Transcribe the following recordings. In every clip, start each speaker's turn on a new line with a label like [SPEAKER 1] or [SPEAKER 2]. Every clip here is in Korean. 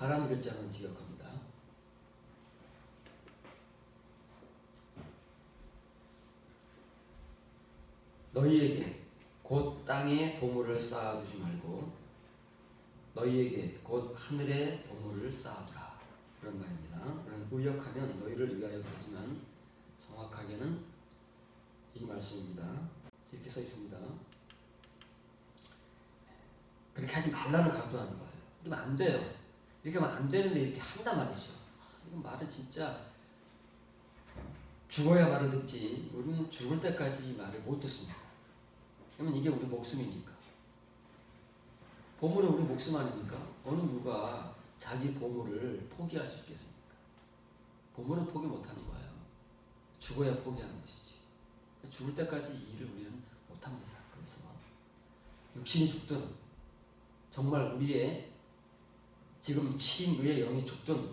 [SPEAKER 1] 파란 글자는 기억합니다. 너희에게 곧 땅에 보물을 쌓아두지 말고 너희에게 곧 하늘에 보물을 쌓아두라. 그런 말입니다. 그런 의역하면 너희를 위하여 되지만 정확하게는 이 말씀입니다. 이렇게 써 있습니다. 그렇게 하지 말라는 강조하는 거예요. 이러면 안 돼요. 이렇게 하면 안 되는데 이렇게 한단 말이죠. 이건 말은 진짜 죽어야 말을 듣지 우리는 죽을 때까지 이 말을 못 듣습니다. 그러면 이게 우리 목숨이니까. 보물은 우리 목숨 아닙니까? 어느 누가 자기 보물을 포기할 수 있겠습니까? 보물은 포기 못하는 거예요. 죽어야 포기하는 것이지. 죽을 때까지 이 일을 우리는 못합니다. 그래서 육신이 죽든 정말 우리의 지금 친의의 영이 죽든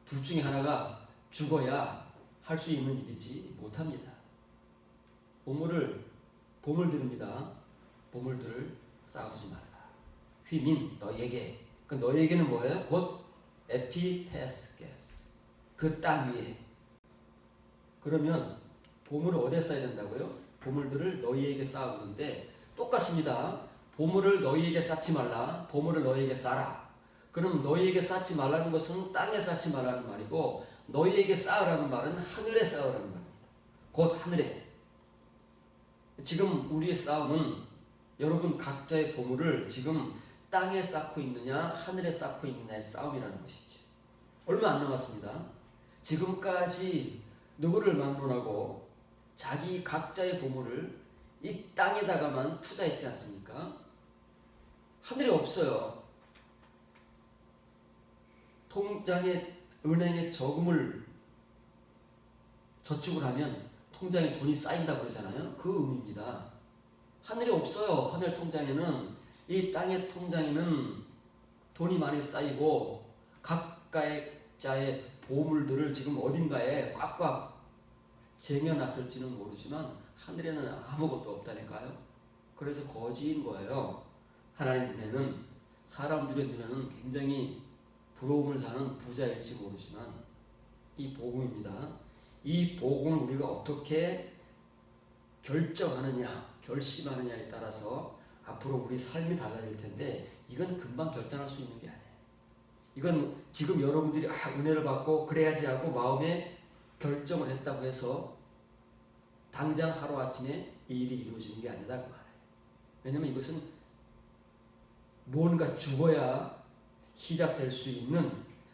[SPEAKER 1] 둘 중에 하나가 죽어야 할 수 있는 일이지 못합니다. 보물들입니다. 보물들을 쌓아두지 말라. 휘민 너에게. 그 너에게는 뭐예요? 곧 에피테스게스. 그 땅 위에. 그러면 보물을 어디에 쌓아야 된다고요? 보물들을 너희에게 쌓아두는데 똑같습니다. 보물을 너희에게 쌓지 말라. 보물을 너희에게 쌓아라. 그럼 너희에게 쌓지 말라는 것은 땅에 쌓지 말라는 말이고 너희에게 쌓으라는 말은 하늘에 쌓으라는 말입니다. 곧 하늘에. 지금 우리의 싸움은 여러분 각자의 보물을 지금 땅에 쌓고 있느냐 하늘에 쌓고 있느냐의 싸움이라는 것이죠. 얼마 안 남았습니다. 지금까지 누구를 막론하고 자기 각자의 보물을 이 땅에다가만 투자했지 않습니까? 하늘에 없어요. 통장에 은행에 저축을 하면 통장에 돈이 쌓인다고 그러잖아요. 그 의미입니다. 하늘이 없어요. 하늘 통장에는. 이 땅의 통장에는 돈이 많이 쌓이고 각자의 보물들을 지금 어딘가에 꽉꽉 쟁여놨을지는 모르지만 하늘에는 아무것도 없다니까요. 그래서 거지인 거예요. 하나님 눈에는, 사람들의 눈에는 굉장히 부러움을 사는 부자일지 모르지만 이 복음입니다. 이 복음을 우리가 어떻게 결정하느냐, 결심하느냐에 따라서 앞으로 우리 삶이 달라질 텐데 이건 금방 결단할 수 있는 게 아니에요. 이건 지금 여러분들이 은혜를 받고 그래야지 하고 마음에 결정을 했다고 해서 당장 하루아침에 이 일이 이루어지는 게 아니다 그 말이에요. 왜냐하면 이것은 무언가 죽어야 시작될 수 있는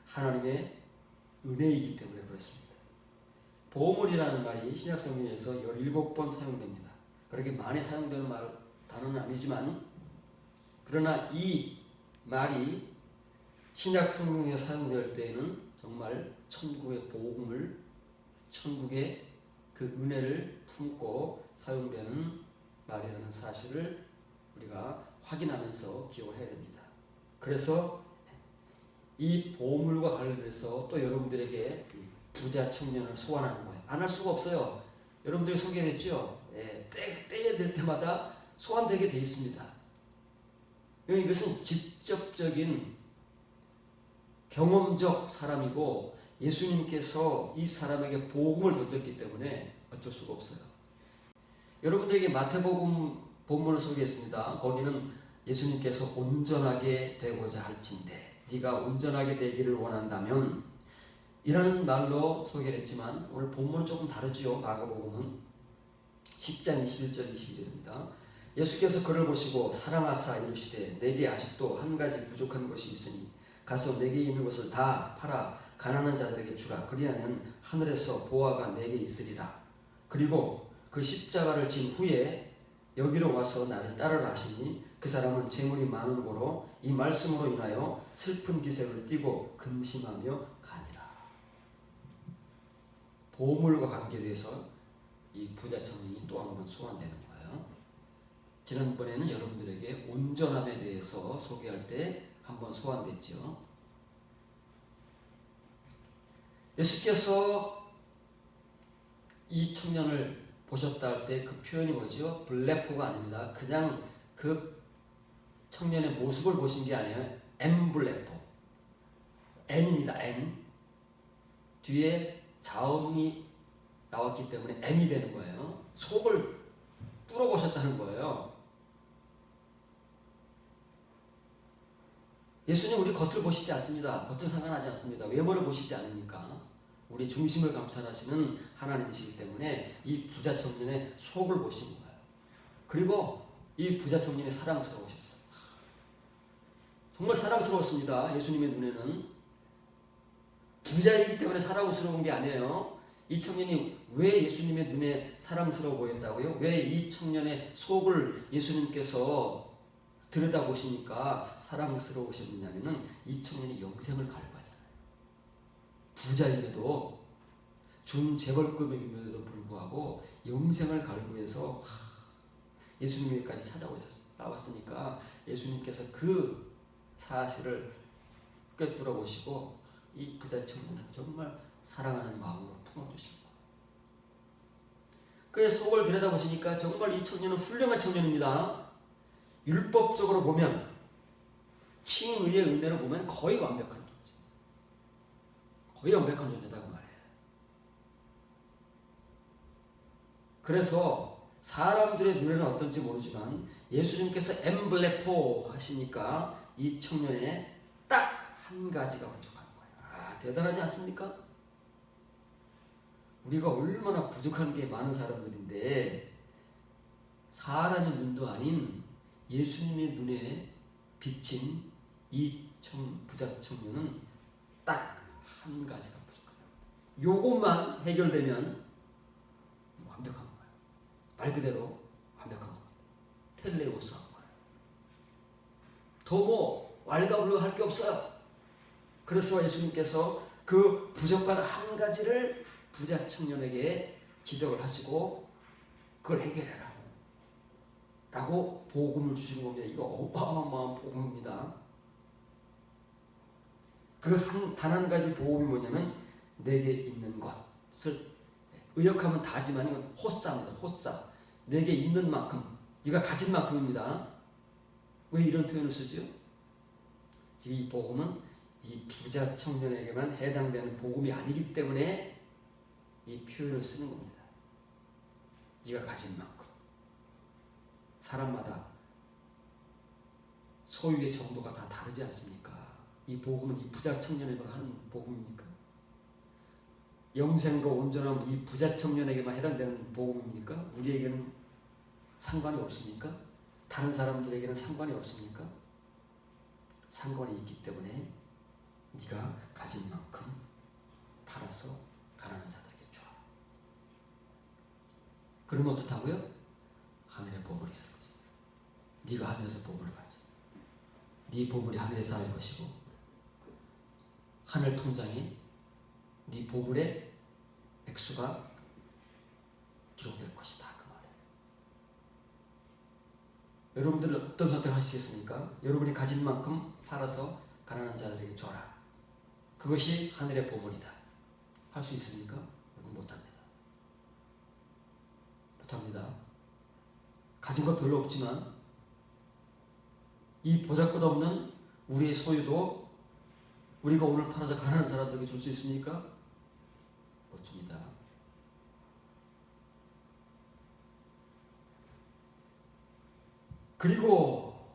[SPEAKER 1] 하나님의 은혜이기 때문에 그렇습니다. 보물이라는 말이 신약성경에서 17번 사용됩니다. 그렇게 많이 사용되는 단어는 아니지만 그러나 이 말이 신약성경에 사용될 때에는 정말 천국의 복음을, 천국의 그 은혜를 품고 사용되는 말이라는 사실을 우리가 확인하면서 기억을 해야 됩니다. 그래서 이 보물과 관련해서 또 여러분들에게 부자 청년을 소환하는 거예요. 안 할 수가 없어요. 여러분들이 소개됐죠? 때에 될 때마다 소환되게 돼 있습니다. 이것은 직접적인 경험적 사람이고 예수님께서 이 사람에게 복음을 던졌기 때문에 어쩔 수가 없어요. 여러분들에게 마태복음 본문을 소개했습니다. 거기는 예수님께서 온전하게 되고자 할진대 네가 온전하게 되기를 원한다면 이라는 말로 소개를 했지만 오늘 본문은 조금 다르지요. 마가복음은 10장 21절 22절입니다. 예수께서 그를 보시고 사랑하사 이르시되 내게 아직도 한 가지 부족한 것이 있으니 가서 내게 있는 것을 다 팔아 가난한 자들에게 주라. 그리하면 하늘에서 보화가 내게 있으리라. 그리고 그 십자가를 진 후에 여기로 와서 나를 따르라 하시니 그 사람은 재물이 많은 고로 이 말씀으로 인하여 슬픈 기색을 띠고 근심하며 가니라. 보물과 관계돼서 이 부자 청년이 또 한 번 소환되는 거예요. 지난번에는 여러분들에게 온전함에 대해서 소개할 때 한 번 소환됐죠. 예수께서 이 청년을 보셨다 할 때 그 표현이 뭐죠? 블레포가 아닙니다. 그냥 그 청년의 모습을 보신 게 아니에요. 엠블레포. N입니다. N. 뒤에 자음이 나왔기 때문에 M이 되는 거예요. 속을 뚫어보셨다는 거예요. 예수님 우리 겉을 보시지 않습니다. 겉은 상관하지 않습니다. 외모를 보시지 않으니까. 우리 중심을 감찰하시는 하나님이시기 때문에 이 부자 청년의 속을 보신 거예요. 그리고 이 부자 청년이 사랑스러우셨어요. 정말 사랑스러웠습니다. 예수님의 눈에는. 부자이기 때문에 사랑스러운 게 아니에요. 이 청년이 왜 예수님의 눈에 사랑스러워 보였다고요? 왜 이 청년의 속을 예수님께서 들여다보시니까 사랑스러우셨느냐면은 이 청년이 영생을 갈구하잖아요. 부자임에도 준재벌급임에도 불구하고 영생을 갈구해서 예수님에게까지 찾아오셨으니까 예수님께서 그 사실을 꿰뚫어 보시고 이 부자 청년을 정말 사랑하는 마음으로 품어주신 거예요. 그의 속을 들여다보시니까 정말 이 청년은 훌륭한 청년입니다. 율법적으로 보면, 칭의의 은혜로 보면 거의 완벽한 존재. 거의 완벽한 존재다고 말해요. 그래서 사람들의 눈에는 어떤지 모르지만 예수님께서 엠블레포 하시니까 이 청년의 딱 한 가지가 부족한 거예요. 대단하지 않습니까? 우리가 얼마나 부족한 게 많은 사람들인데 사람의 눈도 아닌 예수님의 눈에 비친 이 부자 청년은 딱 한 가지가 부족합니다. 요것만 해결되면 완벽한 거예요. 말 그대로 완벽한 거예요. 텔레오스한 거예요. 더 뭐 왈가불가할 게 없어요. 그래서 예수님께서 그 부족한 한 가지를 부자 청년에게 지적을 하시고 그걸 해결해라 라고 복음을 주시는 겁니다. 이거 어마어마한 복음입니다. 그 단 한 가지 복음이 뭐냐면 내게 있는 것을, 의역하면 다지만 이건 호사입니다. 호사. 내게 있는 만큼, 네가 가진 만큼입니다. 왜 이런 표현을 쓰죠? 이 복음은 이 부자 청년에게만 해당되는 복음이 아니기 때문에 이 표현을 쓰는 겁니다. 네가 가진 만큼. 사람마다 소유의 정도가 다 다르지 않습니까? 이 복음은 이 부자 청년에게만 하는 복음입니까? 영생과 온전한 이 부자 청년에게만 해당되는 복음입니까? 우리에게는 상관이 없습니까? 다른 사람들에게는 상관이 없습니까? 상관이 있기 때문에 네가 가진 만큼 팔아서 가난한 자들에게 줘. 그러면 어떻다고요? 하늘에 보물이 있을 것이다. 네가 하늘에서 보물을 가져. 네 보물이 하늘에 쌓일 것이고 하늘 통장에 네 보물의 액수가 기록될 것이다. 그 말이에요. 여러분들은 어떤 선택을 하시겠습니까? 여러분이 가진 만큼 팔아서 가난한 자들에게 줘라. 그것이 하늘의 보물이다. 할 수 있습니까? 여러분 못합니다. 못합니다. 가진 것 별로 없지만 이 보잘것없는 우리의 소유도 우리가 오늘 팔아서 가난한 사람들에게 줄 수 있습니까? 못 줍니다. 그리고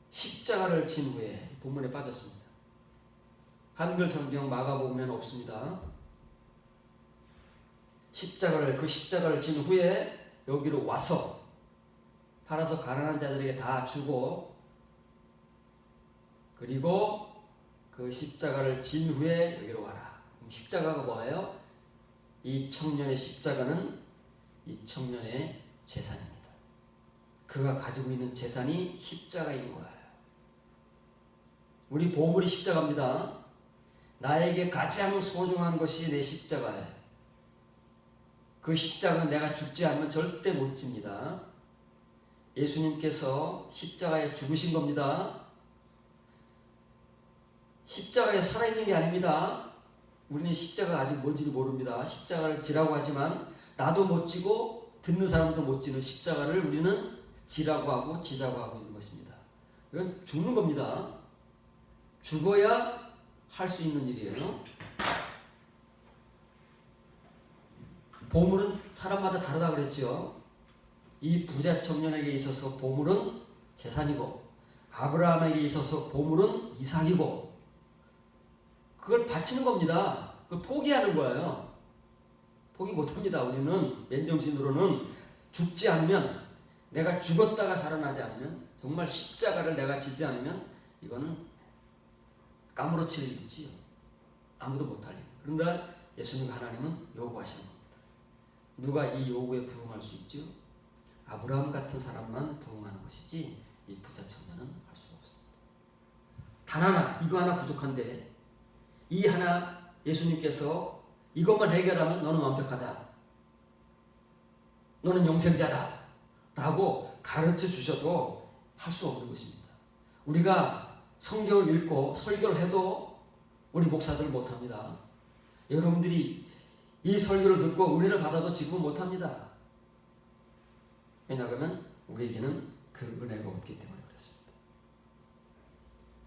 [SPEAKER 1] 십자가를 진 후에 본문에 빠졌습니다. 한글 성경 마가복음에는 없습니다. 그 십자가를 진 후에 여기로 와서 팔아서 가난한 자들에게 다 주고, 그리고 그 십자가를 진 후에 여기로 와라. 십자가가 뭐예요? 이 청년의 십자가는 이 청년의 재산입니다. 그가 가지고 있는 재산이 십자가인 거예요. 우리 보물이 십자가입니다. 나에게 가장 소중한 것이 내 십자가예요. 그 십자가는 내가 죽지 않으면 절대 못 집니다. 예수님께서 십자가에 죽으신 겁니다. 십자가에 살아있는 게 아닙니다. 우리는 십자가가 아직 뭔지를 모릅니다. 십자가를 지라고 하지만 나도 못 지고 듣는 사람도 못 지는 십자가를 우리는 지라고 하고 지자고 하고 있는 것입니다. 이건 죽는 겁니다. 죽어야 할 수 있는 일이에요. 보물은 사람마다 다르다 그랬죠. 이 부자 청년에게 있어서 보물은 재산이고 아브라함에게 있어서 보물은 이삭이고 그걸 바치는 겁니다. 그걸 포기하는 거예요. 포기 못합니다. 우리는 맨정신으로는 죽지 않으면, 내가 죽었다가 살아나지 않으면, 정말 십자가를 내가 지지 않으면 이거는 까무러칠 일이지요. 아무도 못할 일. 그런데 예수님 하나님은 요구하시는 겁니다. 누가 이 요구에 부응할 수 있죠? 아브라함 같은 사람만 부응하는 것이지 이 부자 청년은 할 수가 없습니다. 단 하나, 이거 하나 부족한데 이 하나 예수님께서 이것만 해결하면 너는 완벽하다, 너는 영생자다 라고 가르쳐 주셔도 할 수 없는 것입니다. 우리가 성경을 읽고 설교를 해도 우리 목사들 못합니다. 여러분들이 이 설교를 듣고 은혜를 받아도 지금은 못합니다. 왜냐하면 우리에게는 그 은혜가 없기 때문에 그렇습니다.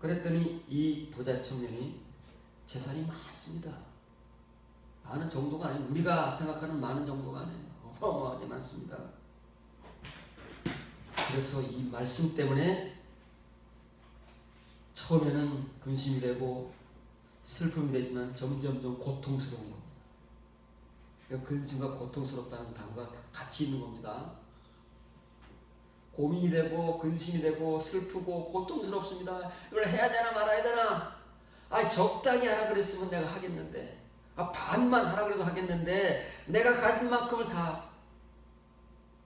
[SPEAKER 1] 그랬더니 이 부자 청년이 재산이 많습니다. 많은 정도가 아니에요. 우리가 생각하는 많은 정도가 아니에요. 어마어마하게 많습니다. 그래서 이 말씀 때문에 처음에는 근심이 되고 슬픔이 되지만 점점점 고통스러운 겁니다. 근심과 고통스럽다는 단어가 같이 있는 겁니다. 고민이 되고 근심이 되고 슬프고 고통스럽습니다. 이걸 해야 되나 말아야 되나? 적당히 하라 그랬으면 내가 하겠는데, 반만 하라 그래도 하겠는데 내가 가진 만큼을 다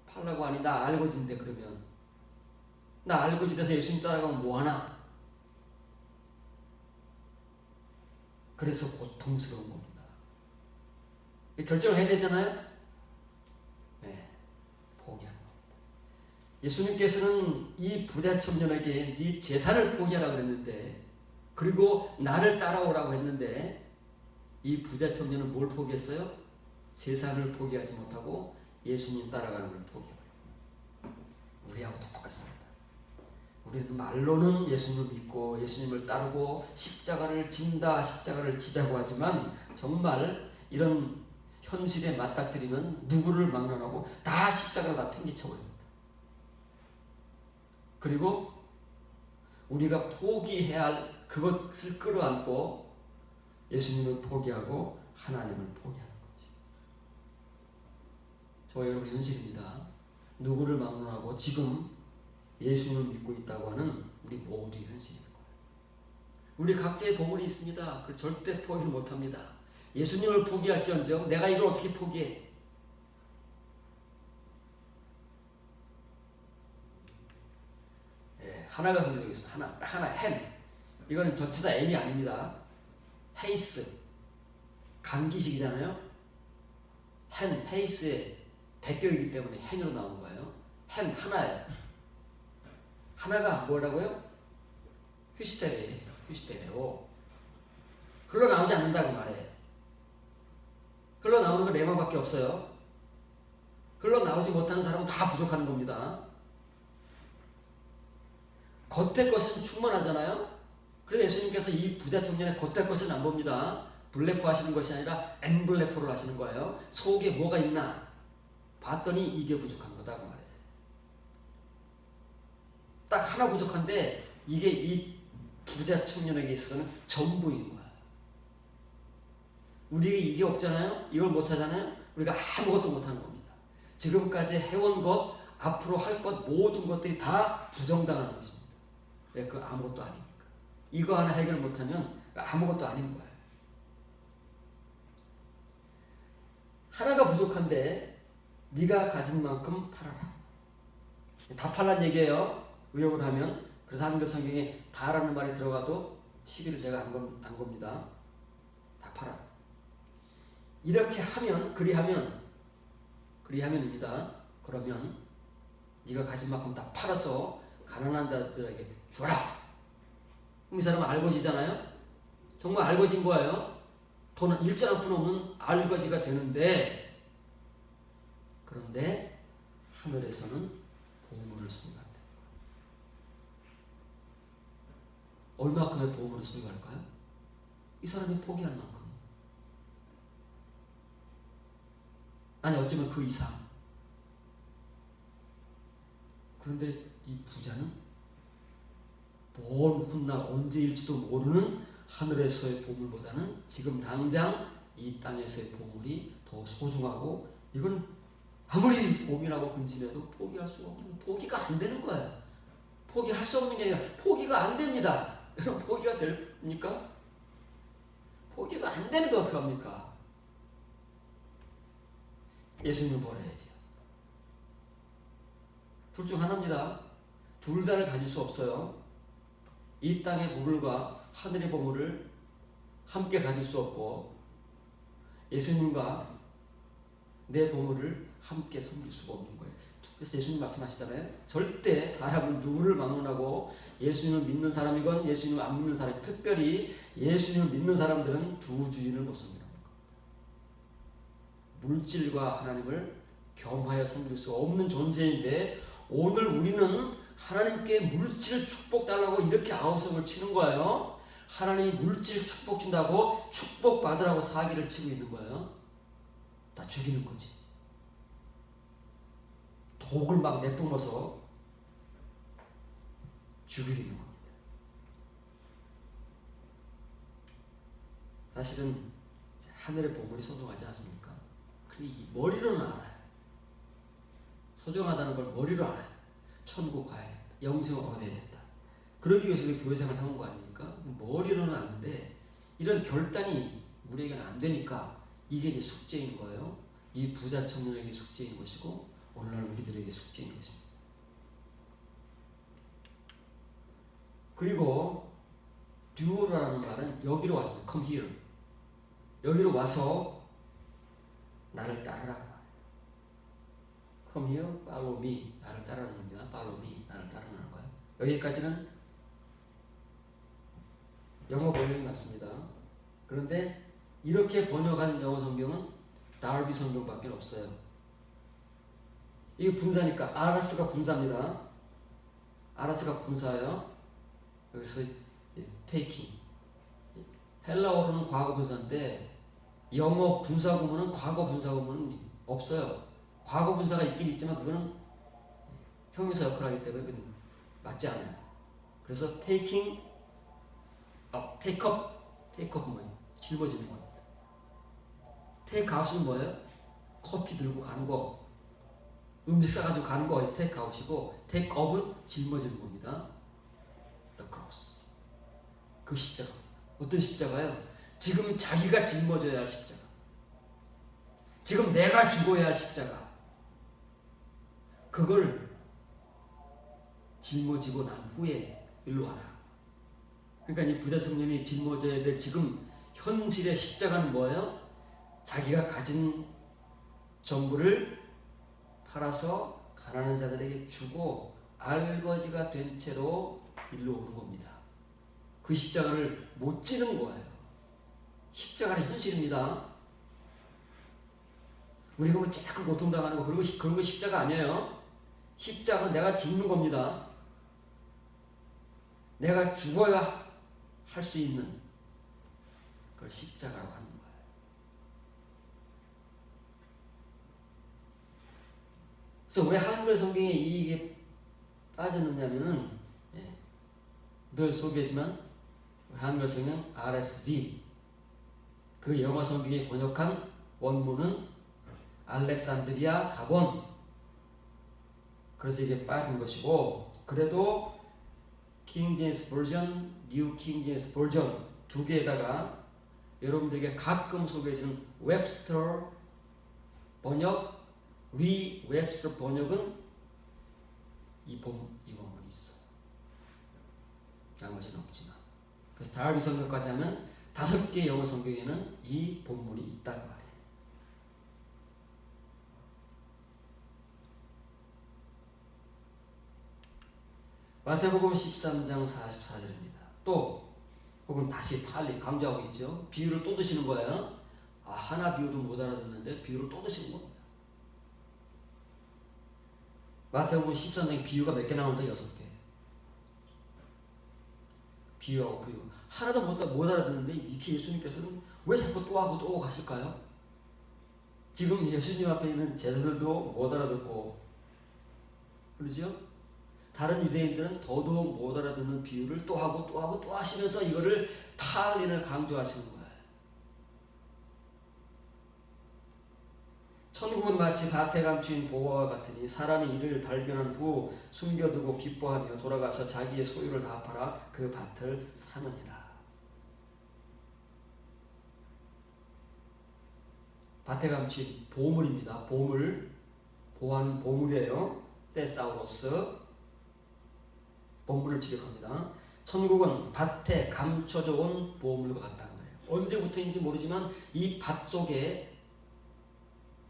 [SPEAKER 1] 팔라고 하니 나 알고진데, 그러면 나 알고지돼서 예수님 따라가면 뭐하나? 그래서 고통스러운 겁니다. 결정을 해야 되잖아요. 네, 포기하는 겁니다. 예수님께서는 이 부자 청년에게 네 재산을 포기하라고 했는데, 그리고 나를 따라오라고 했는데, 이 부자 청년은 뭘 포기했어요? 재산을 포기하지 못하고 예수님 따라가는 걸 포기해버렸어요. 우리하고 똑같습니다. 우리는 말로는 예수님을 믿고 예수님을 따르고 십자가를 진다, 십자가를 지자고 하지만 정말 이런 현실에 맞닥뜨리면 누구를 막론하고 다 십자가를 다 팽개쳐버립니다. 그리고 우리가 포기해야 할 그것을 끌어안고 예수님을 포기하고 하나님을 포기하는 거지. 저와 여러분 현실입니다. 누구를 막론하고 지금 예수님을 믿고 있다고 하는 우리 모두의 현실인 거예요. 우리 각자의 보물이 있습니다. 그걸 절대 포기를 못합니다. 예수님을 포기할지언정 내가 이걸 어떻게 포기해? 하나가 선정되겠습니다. 하나, hen. 이거는 전치사 n이 아닙니다. 헤이스. 감기식이잖아요. hen, 헤이스의 대격이기 때문에 hen으로 나온 거예요. hen, 하나예요. 하나가 뭐라고요? 휴시테레오. 흘러나오지 않는다고 말해요. 흘러나오는 건 레마밖에 없어요. 흘러나오지 못하는 사람은 다 부족한 겁니다. 겉의 것은 충만하잖아요. 그래서 예수님께서 이 부자 청년의 겉의 것은 안 봅니다. 블레포 하시는 것이 아니라 엠블레포를 하시는 거예요. 속에 뭐가 있나 봤더니 이게 부족한 거다고 말해요. 딱 하나 부족한데 이게 이 부자 청년에게 있어서는 전부인 거야. 우리에게 이게 없잖아요. 이걸 못하잖아요. 우리가 아무것도 못하는 겁니다. 지금까지 해온 것, 앞으로 할 것 모든 것들이 다 부정당하는 것입니다. 왜? 그 아무것도 아니니까. 이거 하나 해결 못하면 아무것도 아닌 거예요. 하나가 부족한데 네가 가진 만큼 팔아라. 다 팔란 얘기예요. 의역을 하면. 그래서 한글 성경에 다라는 말이 들어가도 시비를 제가 안 겁니다. 다 팔아. 이렇게 하면, 그리하면입니다. 그러면 네가 가진 만큼 다 팔아서 가난한 자들에게 주라. 그럼 이 사람은 알거지잖아요. 정말 알거지인 거예요. 돈은 일절 한 푼 없는 알거지가 되는데, 그런데 하늘에서는 보물을 소유한다. 얼마큼의 보물을 소유할까요? 이 사람이 포기한 만큼, 아니 어쩌면 그 이상. 그런데 이 부자는 먼 훗날 언제일지도 모르는 하늘에서의 보물보다는 지금 당장 이 땅에서의 보물이 더 소중하고, 이건 아무리 고민하고 근심해도 포기할 수가 없는, 포기가 안 되는 거예요. 포기할 수 없는 게 아니라 포기가 안 됩니다. 여러분, 포기가 됩니까? 포기가 안 되는데 어떡합니까? 예수님을 버려야죠. 둘 중 하나입니다. 둘 다를 가질 수 없어요. 이 땅의 보물과 하늘의 보물을 함께 가질 수 없고, 예수님과 내 보물을 함께 섬길 수가 없는 거예요. 그래서 예수님 말씀하시잖아요. 절대 사람은 누구를 막론하고 예수님을 믿는 사람이건 예수님을 안 믿는 사람, 특별히 예수님을 믿는 사람들은 두 주인을 못 섬기는 겁니다. 물질과 하나님을 겸하여 섬길 수 없는 존재인데, 오늘 우리는 하나님께 물질 축복 달라고 이렇게 아우성을 치는 거예요. 하나님이 물질 축복 준다고 축복 받으라고 사기를 치고 있는 거예요. 다 죽이는 거지. 독을 막 내뿜어서 죽이는 겁니다. 사실은 하늘의 보물이 소중하지 않습니까? 이 머리로는 알아요. 소중하다는 걸 머리로 알아요. 천국 가야겠다. 영생을 얻어야겠다. 그러기 위해서 교회 생활을 하는 거 아닙니까? 머리로는 아는데 이런 결단이 우리에게는 안 되니까 이게 이제 숙제인 거예요. 이 부자 청년에게 숙제인 것이고, 오늘날 우리들에게 숙제인 것입니다. 그리고 duo라는 말은 여기로 와서 come here, 여기로 와서 나를 따르라고 말해요. come here, follow me, 나를 따르는 겁니다. follow me, 나를 따르는 거예요. 여기까지는 영어 번역이 맞습니다. 그런데 이렇게 번역한 영어 성경은 다르비 성경밖에 없어요. 이게 분사니까 아라스가 분사입니다. 아라스가 분사예요. 그래서 taking, 헬라어로는 과거 분사인데 영어 분사 구문은 과거 분사 구문은 없어요. 과거 분사가 있긴 있지만 그거는 형용사 역할을 하기 때문에 그건 맞지 않아요. 그래서 taking up, take up 뭐예요? 짊어지는 겁니다. take out은 뭐예요? 커피 들고 가는 거, 음식 싸가지고 가는 거 take out이고, take up은 짊어지는 겁니다. The cross, 그 십자가. 어떤 십자가요? 지금 자기가 짊어져야 할 십자가, 지금 내가 죽어야 할 십자가, 그걸 짊어지고 난 후에 일로 와라. 그러니까 이 부자 청년이 짊어져야 될 지금 현실의 십자가는 뭐예요? 자기가 가진 전부를 팔아서 가난한 자들에게 주고 알거지가 된 채로 일로 오는 겁니다. 그 십자가를 못 지는 거예요. 십자가는 현실입니다. 우리가 뭐 조금 고통당하는 거, 그런 거 십자가 아니에요. 십자가는 내가 죽는 겁니다. 내가 죽어야 할 수 있는 그걸 십자가라고 하는 거예요. 그래서 왜 한글 성경에 이게 빠져있냐면은, 늘 소개하지만 한글 성경 RSV, 그 영어 성경에 번역한 원문은 알렉산드리아 사본, 그래서 이게 빠진 것이고, 그래도 킹 제임스 버전, 뉴 킹 제임스 버전 두 개에다가 여러분들에게 가끔 소개해주는 웹스터 번역, 웹스터 번역은 이 본문이 있어. 나머지는 없지만. 그래서 다르비 성경까지 하면 5개 영어 성경에는 이 본문이 있다고 말해요. 마태복음 13장 44절입니다. 또 혹은 다시 팔리 강조하고 있죠. 비유를 또 드시는 거예요. 하나 비유도 못 알아듣는데 비유를 또 드시는 겁니다. 마태복음 13장에 비유가 몇 개 나오는데 6개. 비유하고 부유. 하나도 못 알아듣는데 이렇게 예수님께서는 왜 자꾸 또 하고 또 가실까요? 지금 예수님 앞에 있는 제자들도 못 알아듣고 그러죠? 다른 유대인들은 더더욱 못 알아듣는 비유를 또 하고 또 하고 또 하시면서 이거를 파할린을 강조하시는 거예요. 천국은 마치 밭에 감추인 보화와 같으니 사람이 이를 발견한 후 숨겨두고 기뻐하며 돌아가서 자기의 소유를 다 팔아 그 밭을 사느니라. 밭에 감춘 보물입니다. 보물, 보화는 보물이에요. 테사우로스, 보물을 지적합니다. 천국은 밭에 감춰져 온 보물과 같다는 거예요. 언제부터인지 모르지만 이 밭 속에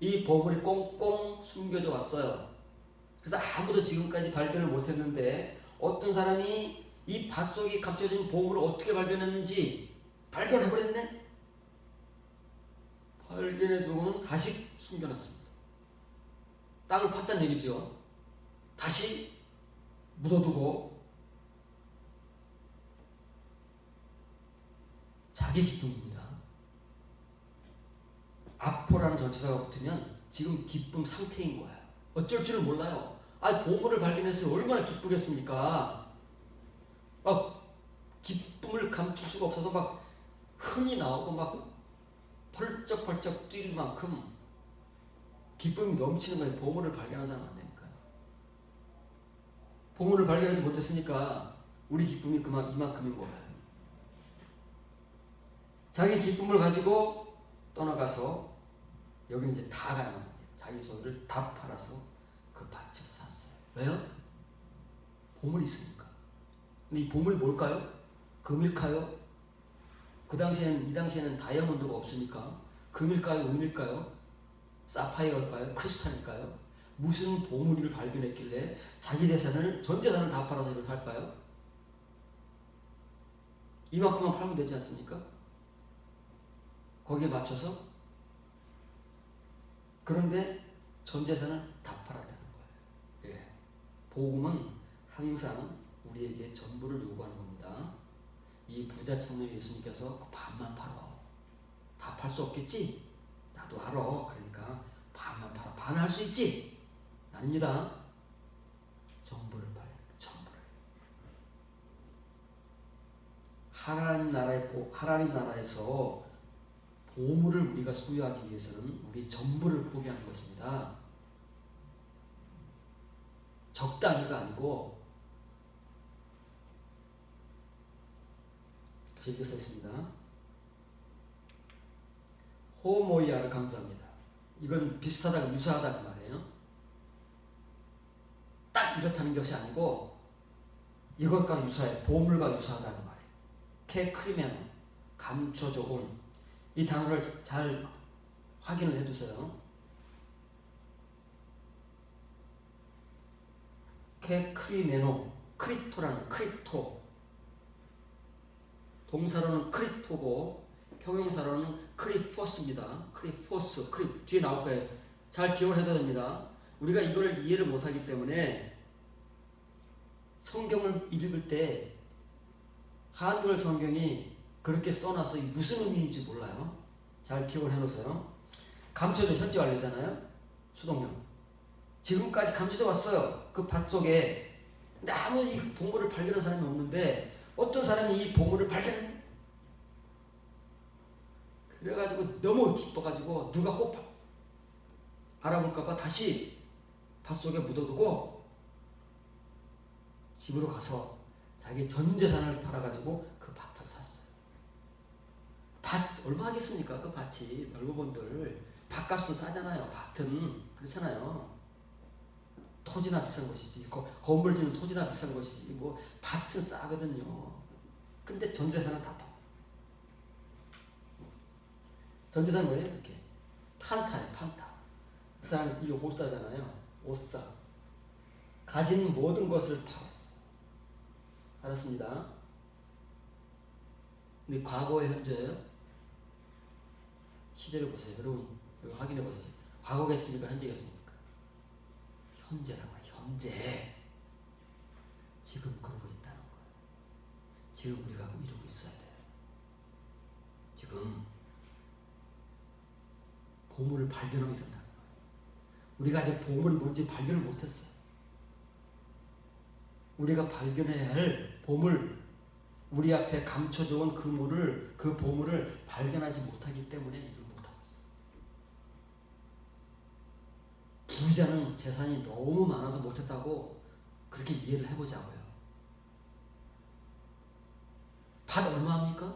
[SPEAKER 1] 이 보물이 꽁꽁 숨겨져 왔어요. 그래서 아무도 지금까지 발견을 못했는데 어떤 사람이 이 밭 속에 감춰진 보물을 어떻게 발견했는지 발견해버렸네? 발견해두고는 다시 숨겨놨습니다. 땅을 팠단 얘기죠. 다시 묻어두고 자기 기쁨입니다. 아포라는 전치사가 붙으면 지금 기쁨 상태인 거예요. 어쩔 줄을 몰라요. 보물을 발견해서 얼마나 기쁘겠습니까? 기쁨을 감출 수가 없어서 막 흥이 나오고 막 펄쩍펄쩍 뛸 만큼 기쁨이 넘치는 거예요. 보물을 발견한 사람은 안 되니까요. 보물을 발견하지 못했으니까 우리 기쁨이 이만큼인 거예요. 자기 기쁨을 가지고 떠나가서 여기는 이제 다 가는 겁니다. 자기 소유를 다 팔아서 그 밭을 샀어요. 왜요? 보물이 있으니까. 근데 이 보물이 뭘까요? 금일까요? 이 당시에는 다이아몬드가 없으니까 금일까요? 은일까요? 사파이어일까요? 크리스탈일까요? 무슨 보물을 발견했길래 자기 재산을, 전 재산을 다 팔아서 이걸 살까요? 이만큼만 팔면 되지 않습니까? 거기에 맞춰서. 그런데 전 재산을 다 팔았다는 거예요. 예. 복음은 항상 우리에게 전부를 요구하는 겁니다. 이 부자 청년 예수님께서 그 반만 팔어. 다 팔 수 없겠지? 나도 알아. 그러니까 반만 팔아. 반 할 수 있지? 아닙니다. 전부를 팔아요. 전부를. 하나님 나라에서 보물을 우리가 소유하기 위해서는 우리 전부를 포기하는 것입니다. 적당히가 아니고 이렇게 써 있습니다. 호모이아를 강조합니다. 이건 비슷하다, 유사하다는 말이에요. 딱 이렇다는 것이 아니고 이것과 유사해, 보물과 유사하다는 말이에요. 케크리멘, 감춰져 온. 이 단어를 잘 확인을 해두세요. 케크리메노, 크리토라는 크리토. 동사로는 크리토고 형용사로는 크리포스입니다. 크리포스, 뒤에 나올 거예요. 잘 기억을 해둬야 됩니다. 우리가 이걸 이해를 못하기 때문에 성경을 읽을 때 한글 성경이 그렇게 써놔서 무슨 의미인지 몰라요. 잘 기억을 해놓으세요. 감춰져 현재 완료잖아요. 수동형. 지금까지 감춰져 왔어요. 그 밭 속에. 근데 아무 이 보물을 발견한 사람이 없는데 어떤 사람이 이 보물을 그래가지고 너무 기뻐가지고 누가 혹 알아볼까봐 다시 밭 속에 묻어두고 집으로 가서 자기 전 재산을 팔아가지고 그 밭을 샀어요. 밭 얼마 하겠습니까? 그 밭이 넓어본들 밭값은 싸잖아요. 밭은 그렇잖아요. 토지나 비싼 것이지. 건물 짓는 토지나 비싼 것이지. 뭐 밭은 싸거든요. 근데 전 재산은 다 팔아. 전 재산은 뭐예요? 이렇게 판타예요. 판타. 그 사람 이게 옷사잖아요. 옷사. 가진 모든 것을 팔았어. 알았습니다. 근데 과거의 현재예요? 시제를 보세요. 여러분 이거 확인해 보세요. 과거겠습니까? 현재겠습니까? 현재라고요. 현재. 지금 그러고 있다는 거예요. 지금 우리가 이루고 있어야 돼요. 지금 보물을 발견하게 된다는 거예요. 우리가 아직 보물이 뭔지 발견을 못했어요. 우리가 발견해야 할 보물, 우리 앞에 감춰져 온 그 보물을 발견하지 못하기 때문에 이걸 못하고 있어요. 부자는 재산이 너무 많아서 못했다고 그렇게 이해를 해보자고요. 밭 얼마입니까?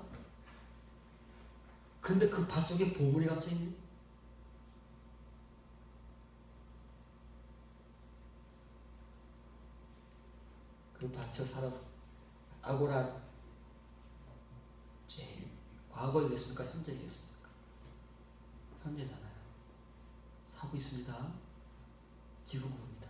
[SPEAKER 1] 그런데 그 밭 속에 보물이 감춰 있네. 그 밭에 살아서 아고라 제일 과거이겠습니까? 현재이겠습니까? 현재잖아요. 사고 있습니다. 지금 부릅니다.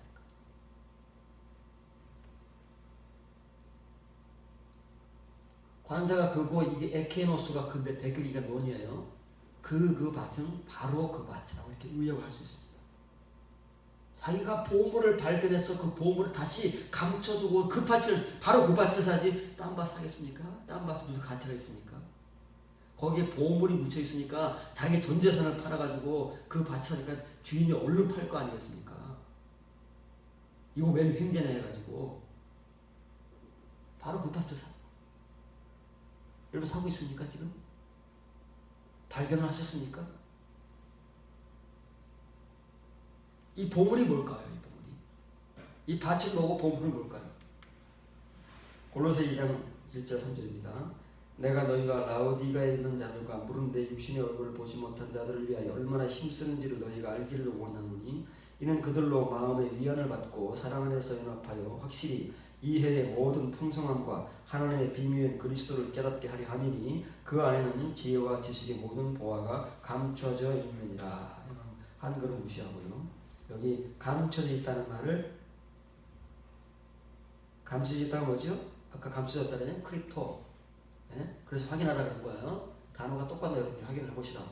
[SPEAKER 1] 관사가 그거 이게 에케노스가 근데 대글이가 뭐냐요? 그 밭은 바로 그 밭이라고 이렇게 의역을 할 수 있습니다. 자기가 보물을 발견해서 그 보물을 다시 감춰두고 그 밭을 바로 그 밭을 사지 딴 밭 사겠습니까? 딴 밭은 무슨 가치가 있습니까? 거기에 보물이 묻혀 있으니까 자기 전 재산을 팔아가지고 그 밭을 사니까 주인이 얼른 팔 거 아니겠습니까? 이거 웬 횡재냐 해가지고 바로 그 밭을 사. 여러분 사고 있습니까 지금? 발견을 하셨습니까? 이 보물이 뭘까요? 이 보물이. 이 밭이 뭐고 보물은 뭘까요? 골로새 2장 1절 3절입니다. 내가 너희가 라오디가에 있는 자들과 무른데 육신의 얼굴을 보지 못한 자들을 위하여 얼마나 힘쓰는지를 너희가 알기를 원하노니 이는 그들로 마음의 위안을 받고 사랑 안에서 연합하여 확실히 이해의 모든 풍성함과 하나님의 비밀인 그리스도를 깨닫게 하려 함이니 그 안에는 지혜와 지식의 모든 보화가 감춰져 있느니라. 한글은 무시하고요. 여기 감춰져 있다는 말을 감춰져 있다가 뭐죠? 아까 감춰졌다는 크립토. 네? 그래서 확인하라 그런 거예요. 단어가 똑같나 여러분이 확인을 해보시라고.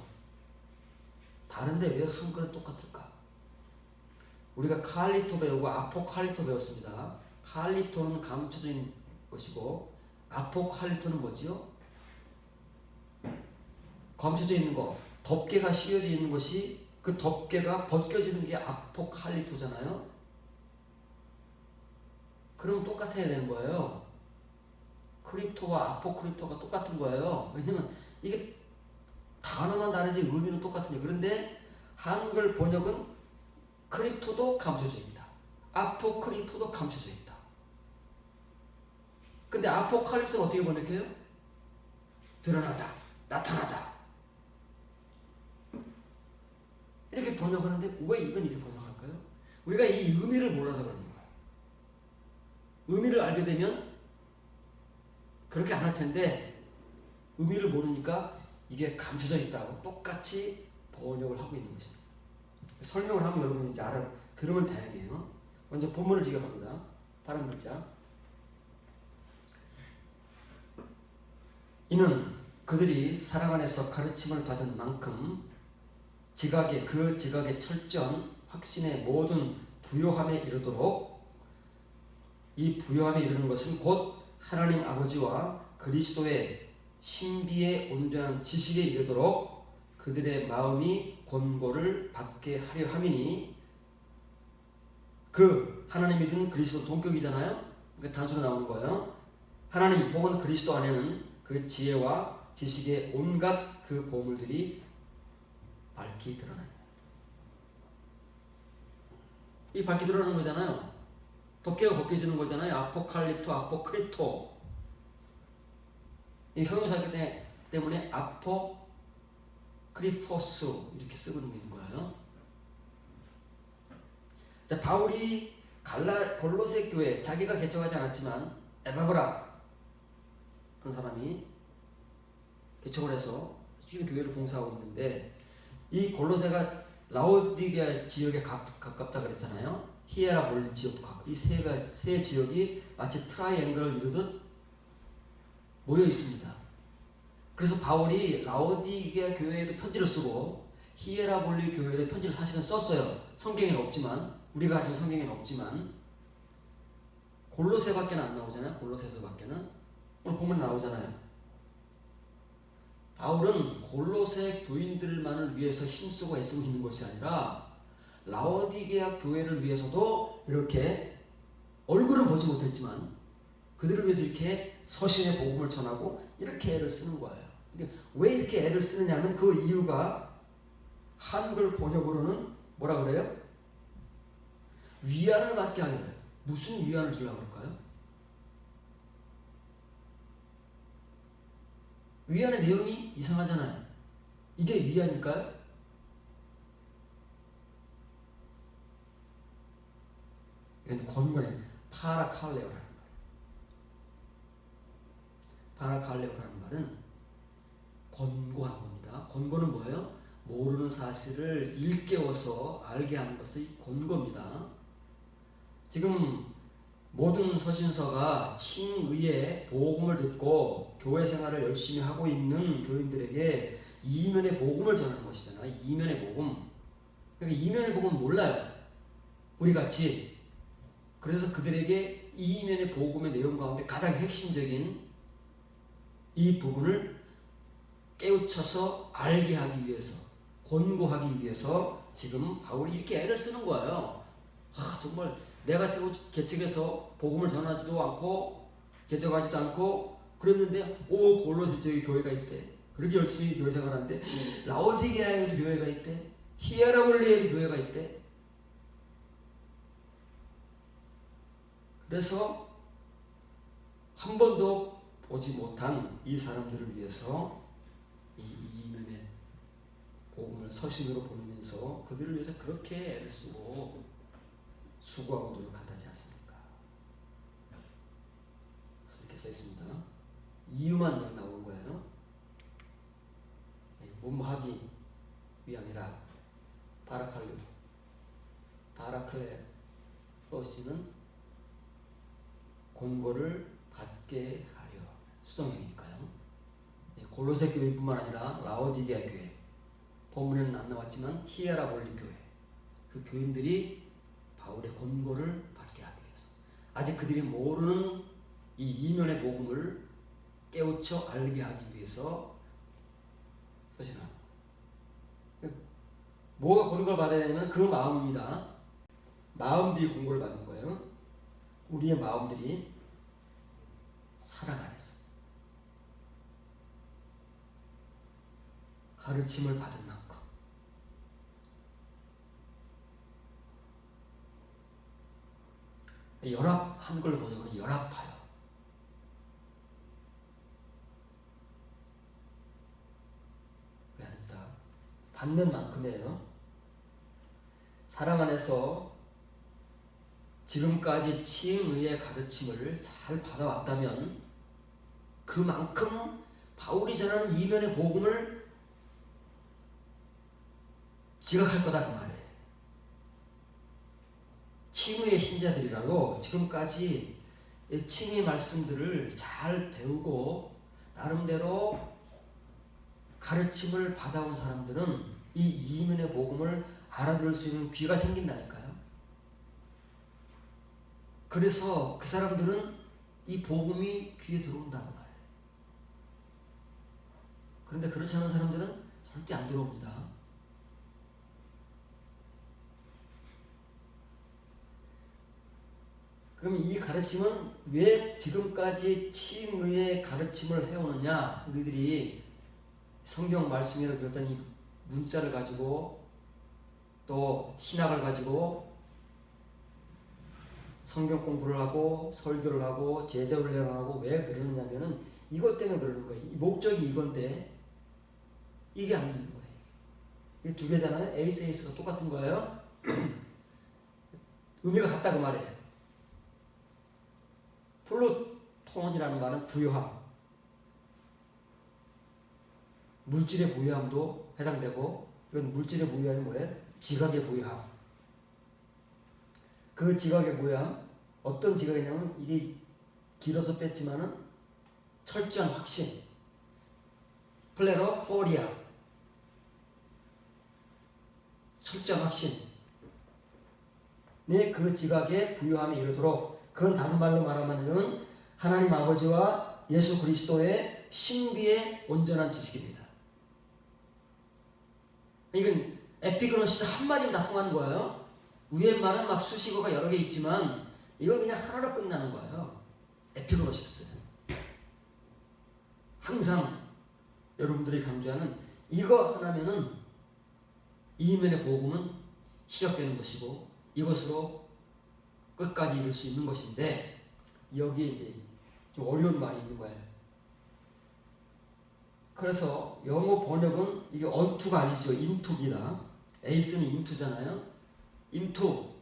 [SPEAKER 1] 다른데 왜 한글은 똑같을까? 우리가 칼립토 배우고 아포칼립토 배웠습니다. 칼립토는 감춰져 있는 것이고 아포칼립토는 뭐지요? 감춰져 있는 거, 덮개가 씌워져 있는 것이 그 덮개가 벗겨지는 게 아포칼립토잖아요. 그럼 똑같아야 되는 거예요. 크립토와 아포크립토가 똑같은 거예요. 왜냐면 이게 단어만 다르지 의미는 똑같으니. 그런데 한글 번역은 크립토도 감춰져 있다. 아포크립토도 감춰져 있다. 근데 아포칼립토는 어떻게 번역해요? 드러나다, 나타나다. 이렇게 번역하는데 왜 이건 이렇게 번역할까요? 우리가 이 의미를 몰라서 그러는 거예요. 의미를 알게 되면 그렇게 안 할 텐데 의미를 모르니까 이게 감춰져 있다고 똑같이 번역을 하고 있는 것입니다. 설명을 하면 여러분이 이제 들으면 다행이에요. 먼저 본문을 지각합니다. 파란 글자. 이는 그들이 사랑 안에서 가르침을 받은 만큼 그 지각의 철저한 확신의 모든 부요함에 이르도록, 이 부요함에 이르는 것은 곧 하나님 아버지와 그리스도의 신비의 온전한 지식에 이르도록 그들의 마음이 권고를 받게 하려 함이니, 그 하나님이 준 그리스도 동격이잖아요. 그러니까 단수로 나오는 거예요. 하나님 혹은 그리스도 안에는 그 지혜와 지식의 온갖 그 보물들이 밝히 드러나요. 이 밝히 드러나는 거잖아요. 덮개가 벗겨지는 거잖아요. 아포칼립토, 아포크립토. 이 형용사기 때문에 아포크리포스 이렇게 쓰고 있는 거예요. 자, 바울이 골로새 교회, 자기가 개척하지 않았지만 에바브라 하는 사람이 개척을 해서 지금 교회를 봉사하고 있는데, 이 골로새가 라오디게아 지역에 가깝다 그랬잖아요. 히에라볼리 지역, 이 세 지역이 마치 트라이앵글을 이루듯 모여 있습니다. 그래서 바울이 라오디게아 교회에도 편지를 쓰고 히에라볼리 교회에도 편지를 사실은 썼어요. 성경에는 없지만, 우리가 가진 성경에는 없지만 골로새밖에 안 나오잖아요. 골로새서밖에는. 오늘 보면 나오잖아요. 바울은 골로새 교인들만을 위해서 힘쓰고 애쓰고 있는 것이 아니라 라오디게아 교회를 위해서도 이렇게 얼굴은 보지 못했지만 그들을 위해서 이렇게 서신의 복음을 전하고 이렇게 애를 쓰는 거예요. 근데 왜 이렇게 애를 쓰느냐면 그 이유가 한글 번역으로는 뭐라 그래요? 위안을 받게 하려 해요. 무슨 위안을 주려고 할까요? 위안의 내용이 이상하잖아요. 이게 위안일까요? 이건 권고네. 파라칼레오라는 말. 파라칼레오라는 말은 권고하는 겁니다. 권고는 뭐예요? 모르는 사실을 일깨워서 알게 하는 것이 권고입니다. 지금 모든 서신서가 칭의의 복음을 듣고 교회 생활을 열심히 하고 있는 교인들에게 이면의 복음을 전하는 것이잖아요. 이면의 복음. 그러니까 이면의 복음은 몰라요. 우리같이. 그래서 그들에게 이면의 복음의 내용 가운데 가장 핵심적인 이 부분을 깨우쳐서 알게 하기 위해서, 권고하기 위해서 지금 바울이 이렇게 애를 쓰는 거예요. 정말 내가 세운 개척해서 복음을 전하지도 않고 개척하지도 않고 그랬는데 골로새 저기 교회가 있대. 그렇게 열심히 교회 생활하는데 라오디게아에도 교회가 있대. 히에라볼리에도 교회가 있대. 그래서 한 번도 보지 못한 이 사람들을 위해서 이 이면의 복음을 서신으로 보내면서 그들을 위해서 그렇게 애를 쓰고 수고하고 노력한다지 않습니까? 이렇게 써 있습니다. 이유만 여기 나온 거예요. 문하기 위함이라 파라클레로시는 권고를 받게 하려. 수동형이니까요. 골로새 교회뿐만 아니라 라오디게아 교회, 본문에는 안 나왔지만 히에라볼리 교회, 그 교인들이 바울의 권고를 받게 하기 위해서 아직 그들이 모르는 이 이면의 복음을 깨우쳐 알게 하기 위해서 서신하는 거예요. 뭐가 권고를 받아야 되냐면 그 마음입니다. 마음들이 권고를 받는 거예요. 우리의 마음들이 사랑 안에서 가르침을 받은 만큼 연합한 걸 번역으로 연합하여 왜 아닙니다. 받는 만큼이에요. 사랑 안에서 지금까지 칭의의 가르침을 잘 받아왔다면 그만큼 바울이 전하는 이면의 복음을 지각할 거다 그 말이에요. 칭의의 신자들이라도 지금까지 칭의의 말씀들을 잘 배우고 나름대로 가르침을 받아온 사람들은 이 이면의 복음을 알아들을 수 있는 귀가 생긴다니까요. 그래서 그 사람들은 이 복음이 귀에 들어온다는 말이에요. 그런데 그렇지 않은 사람들은 절대 안 들어옵니다. 그러면 이 가르침은 왜 지금까지 칭의의 가르침을 해오느냐? 우리들이 성경 말씀이라고 그랬던 이 문자를 가지고 또 신학을 가지고 성경 공부를 하고 설교를 하고 제자 훈련을 하고 왜 그러느냐면은 이것 때문에 그러는 거예요. 이 목적이 이건데 이게 안 되는 거예요. 이 두 개잖아요. 에이스 에이스가 똑같은 거예요. 의미가 같다 그 말이에요. 플루톤이라는 말은 부유함, 물질의 부유함도 해당되고 이건 물질의 부유함이 뭐예요? 지각의 부유함. 그 지각의 부유함 어떤 지각이냐면 이게 길어서 뺐지만은 철저한 확신, 플레로포리아, 철저한 확신. 그 지각의 부유함에 이르도록 그건 다른 말로 말하면 하나님 아버지와 예수 그리스도의 신비의 온전한 지식입니다. 이건 에피그노시스 한마디로 다 통하는 거예요. 위에 말은 막 수식어가 여러 개 있지만 이건 그냥 하나로 끝나는 거예요. 에피그노시스. 항상 여러분들이 강조하는 이거 하나면은 이면의 복음은 시작되는 것이고 이것으로 끝까지 이룰 수 있는 것인데 여기에 이제 좀 어려운 말이 있는 거예요. 그래서 영어 번역은 이게 onto가 아니죠. into입니다. 에이스는 into잖아요. into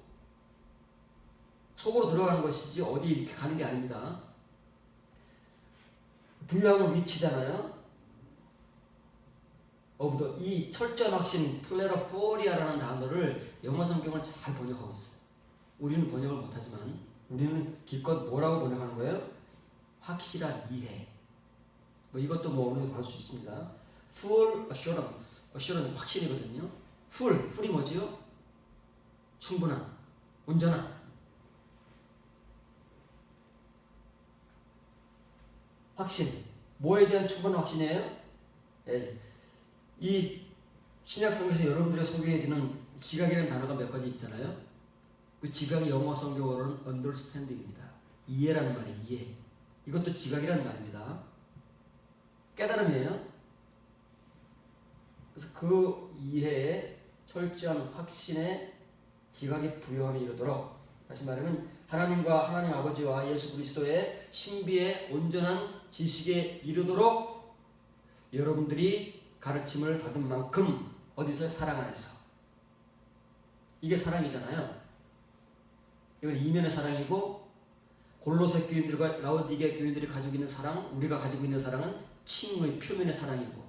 [SPEAKER 1] 속으로 들어가는 것이지 어디 이렇게 가는 게 아닙니다. 부유함은 위치잖아요. 이 철저한 확신 플레로포리아라는 단어를 영어 성경을 잘 번역하고 있어요. 우리는 번역을 못하지만 우리는 기껏 뭐라고 번역하는 거예요? 확실한 이해. 뭐 이것도 뭐 어느 정도 할 수 있습니다. Full assurance. assurance 확신이거든요. full이 뭐지요? 충분한, 온전한. 확신. 뭐에 대한 충분한 확신이에요? 이 신약성경에서 여러분들이 소개해주는 지각이라는 단어가 몇 가지 있잖아요. 그 지각이 영어 성경어로는 understanding입니다. 이해라는 말이에요. 이해. 이것도 지각이라는 말입니다. 깨달음이에요. 그래서 그 이해에 철저한 확신에 지각의 부요함이 이르도록, 다시 말하면 하나님과 하나님 아버지와 예수 그리스도의 신비의 온전한 지식에 이르도록 여러분들이 가르침을 받은 만큼 어디서? 사랑 안에서. 이게 사랑이잖아요. 이건 이면의 사랑이고 골로새 교인들과 라오디게 교인들이 가지고 있는 사랑, 우리가 가지고 있는 사랑은 칭의 표면의 사랑이고.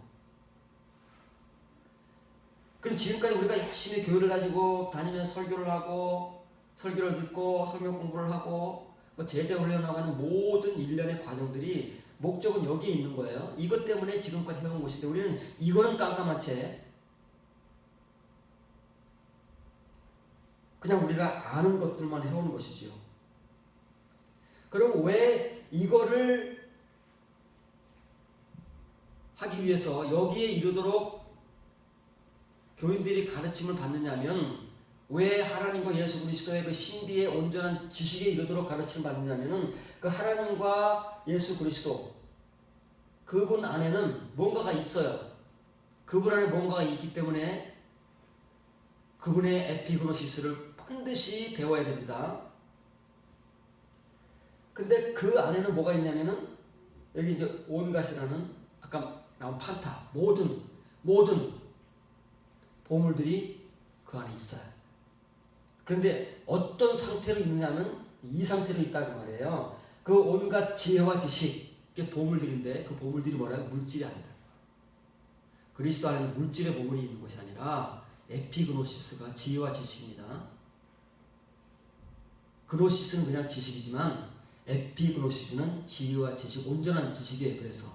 [SPEAKER 1] 그럼 지금까지 우리가 열심히 교회를 가지고 다니면서 설교를 하고 설교를 듣고 성경 공부를 하고 제자 훈련하는 모든 일련의 과정들이 목적은 여기에 있는 거예요. 이것 때문에 지금까지 해온 것인데 우리는 이거는 깜깜한 채 그냥 우리가 아는 것들만 해오는 것이지요. 그럼 왜 이거를 하기 위해서 여기에 이르도록 교인들이 가르침을 받느냐면, 왜 하나님과 예수 그리스도의 그 신비의 온전한 지식에 이르도록 가르침을 받느냐면은 그 하나님과 예수 그리스도 그분 안에는 뭔가가 있어요. 그분 안에 뭔가가 있기 때문에 그분의 에피그노시스를 반드시 배워야 됩니다. 근데 그 안에는 뭐가 있냐면은 여기 이제 온갖이라는 아까 나온 판타 모든 보물들이 그 안에 있어요. 그런데 어떤 상태로 있느냐면 이 상태로 있다고 말해요. 그 온갖 지혜와 지식, 이게 보물들인데 그 보물들이 뭐라고? 물질이 아니다. 그리스도 안에는 물질의 보물이 있는 것이 아니라 에피그노시스가 지혜와 지식입니다. 그노시스는 그냥 지식이지만 에피그노시스는 지혜와 지식, 온전한 지식이에요. 그래서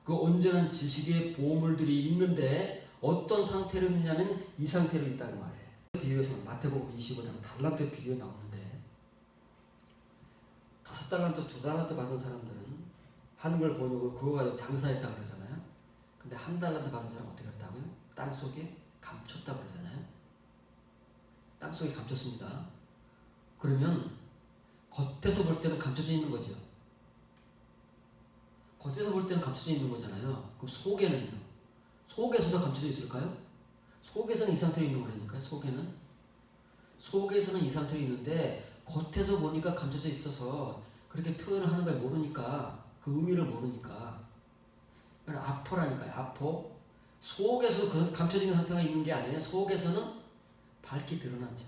[SPEAKER 1] 그 온전한 지식의 보물들이 있는데 어떤 상태로 있느냐면 이 상태로 있다는 말이에요. 비유에서 마태복음 25장 달란트 비유에 나오는데 5달란트, 2달란트 받은 사람들은 하는 걸 보려고 그거 가지고 장사했다 그러잖아요. 근데 1달란트 받은 사람 어떻게 했다고요? 땅속에 감췄다 그러잖아요. 땅속에 감췄습니다. 그러면 겉에서 볼 때는 감춰져 있는 거죠. 겉에서 볼 때는 감춰져 있는 거잖아요. 그럼 속에는요? 속에서도 감춰져 있을까요? 속에서는 이 상태로 있는 거라니까요. 속에서는 이 상태로 있는데 겉에서 보니까 감춰져 있어서 그렇게 표현을 하는 걸 모르니까, 그 의미를 모르니까. 아포라니까요. 아포. 속에서 그 감춰진 상태가 있는 게 아니에요. 속에서는 밝게 드러났죠.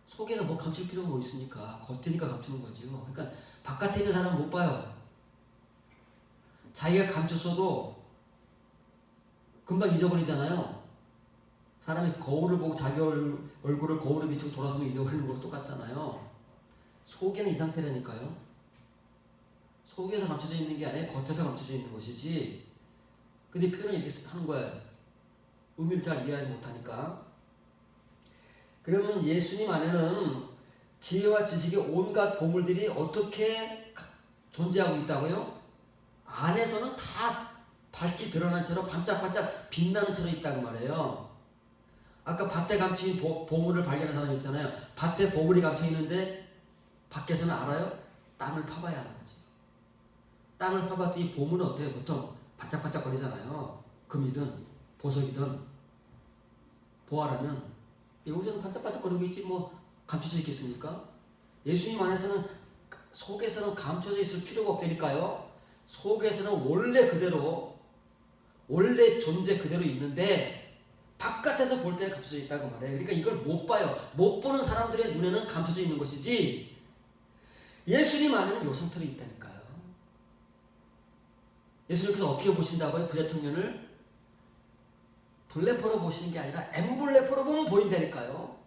[SPEAKER 1] 속에는 뭐 감출 필요가 뭐 있습니까? 겉이니까 감추는 거죠. 그러니까 바깥에 있는 사람은 못 봐요. 자기가 감췄어도 금방 잊어버리잖아요. 사람이 거울을 보고 자기 얼굴을 거울에 비추고 돌아서면 잊어버리는 것도 똑같잖아요. 속에는 이 상태라니까요. 속에서 감춰져 있는 게 아니라 겉에서 감춰져 있는 것이지. 근데 표현을 이렇게 하는 거예요. 의미를 잘 이해하지 못하니까. 그러면 예수님 안에는 지혜와 지식의 온갖 보물들이 어떻게 존재하고 있다고요? 안에서는 다 밝게 드러난 채로 반짝반짝 빛나는 채로 있다고 말해요. 아까 밭에 감춰진 보물을 발견한 사람 있잖아요. 밭에 보물이 감춰 있는데 밖에서는 알아요? 땅을 파봐야 하는 거죠. 땅을 파봤더니 보물은 어때요? 보통 반짝반짝거리잖아요. 금이든 보석이든 보아라면 여기서는 반짝반짝거리고 있지 뭐 감춰져 있겠습니까? 예수님 안에서는 속에서는 감춰져 있을 필요가 없다니까요. 속에서는 원래 그대로 원래 존재 그대로 있는데 바깥에서 볼 때는 감춰져 있다고 말해요. 그러니까 이걸 못 봐요. 못 보는 사람들의 눈에는 감춰져 있는 것이지 예수님 안에는 요성털이 있다니까요. 예수님께서 어떻게 보신다고요? 부자 청년을 블레포로 보시는 게 아니라 엠블레포로 보면 보인다니까요.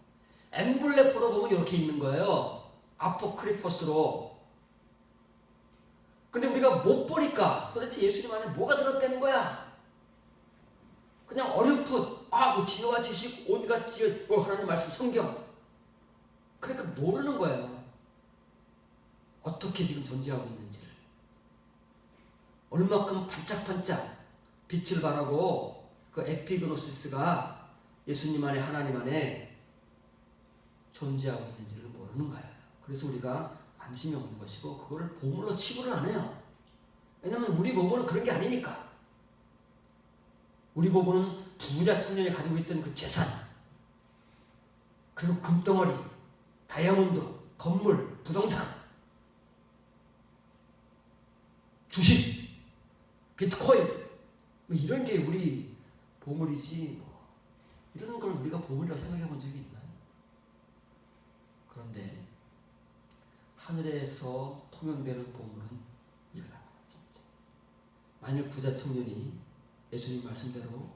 [SPEAKER 1] 엠블레포로 보면 이렇게 있는 거예요. 아포크리포스로. 근데 우리가 못 보니까 도대체 예수님 안에 뭐가 들었다는 거야? 그냥 어렴풋 뭐 지혜와 지식 온갖 지혜 하나님 말씀 성경 그러니까 모르는 거예요. 어떻게 지금 존재하고 있는지를 얼마큼 반짝반짝 빛을 발하고 그 에피그노시스가 예수님 안에 하나님 안에 존재하고 있는지를 모르는 거예요. 그래서 우리가 관심이 없는 것이고 그거를 보물로 치부를 안 해요. 왜냐하면 우리 보물은 그런 게 아니니까. 우리 보물은 부자 청년이 가지고 있던 그 재산 그리고 금덩어리, 다이아몬드, 건물, 부동산, 주식, 비트코인 뭐 이런 게 우리 보물이지 뭐 이런 걸 우리가 보물이라고 생각해 본 적이 있나요? 그런데 하늘에서 통용되는 보물은 이거다 진짜. 만일 부자 청년이 예수님 말씀대로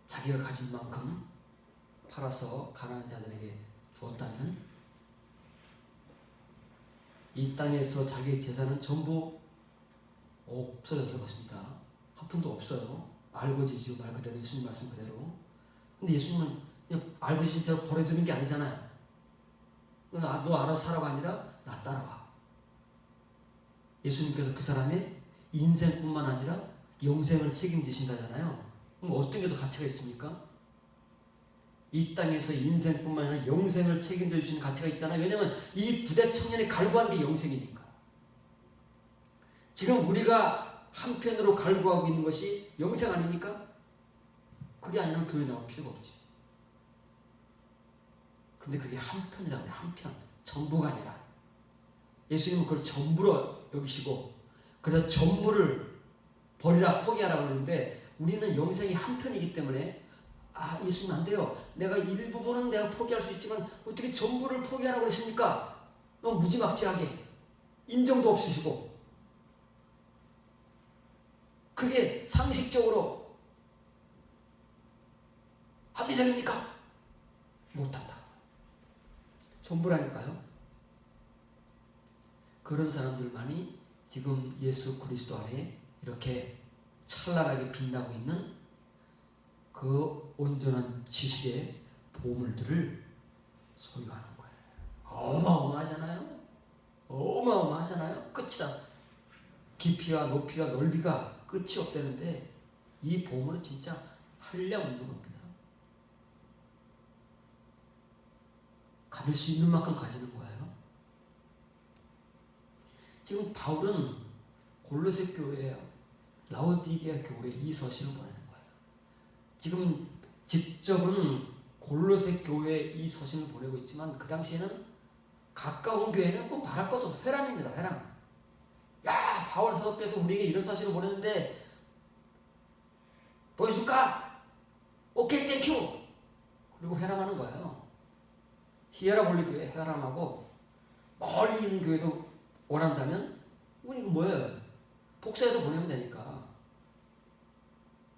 [SPEAKER 1] 자기가 가진 만큼 팔아서 가난한 자들에게 주었다면 이 땅에서 자기의 재산은 전부 없어졌을 것입니다. 한 푼도 없어요. 알고지죠. 말 그대로 예수님 말씀 그대로. 근데 예수님은 그냥 알고지신 채로 버려주는 게 아니잖아요. 너 알아서 살아가 아니라 나 따라와. 예수님께서 그 사람의 인생뿐만 아니라 영생을 책임지신다잖아요. 그럼 어떤 게 더 가치가 있습니까? 이 땅에서 인생뿐만 아니라 영생을 책임져 주시는 가치가 있잖아요. 왜냐하면 이 부자 청년이 갈구한 게 영생이니까. 지금 우리가 한편으로 갈구하고 있는 것이 영생 아닙니까? 그게 아니면 교회 나올 필요가 없지. 그런데 그게 한편이라고 해요. 한편. 전부가 아니라. 예수님은 그걸 전부로 여기시고 그래서 전부를 버리라 포기하라고 그러는데 우리는 영생이 한편이기 때문에 예수님 안 돼요. 내가 일부분은 내가 포기할 수 있지만 어떻게 전부를 포기하라고 그러십니까? 너무 무지막지하게 인정도 없으시고 그게 상식적으로 합리적입니까? 못한다. 전부라니까요. 그런 사람들만이 지금 예수 그리스도 안에 이렇게 찬란하게 빛나고 있는 그 온전한 지식의 보물들을 소유하는 거예요. 어마어마하잖아요. 어마어마하잖아요. 끝이다. 깊이와 높이와 넓이가 끝이 없다는데 이 보물은 진짜 한량없는 겁니다. 가질 수 있는 만큼 가지는 거예요. 지금 바울은 골로새 교회에 라오디게아 교회에 이 서신을 보내는 거예요. 지금 직접은 골로새 교회에 이 서신을 보내고 있지만 그 당시에는 가까운 교회는 뭐 말할 것도 없어. 회랑입니다. 회랑. 야, 바울 사도께서 우리에게 이런 서신을 보냈는데 보여줄까? 오케이, 땡큐. 그리고 회람하는 거예요. 히에라볼리 교회 회람하고 멀리 있는 교회도 원한다면 이거 뭐예요? 복사해서 보내면 되니까.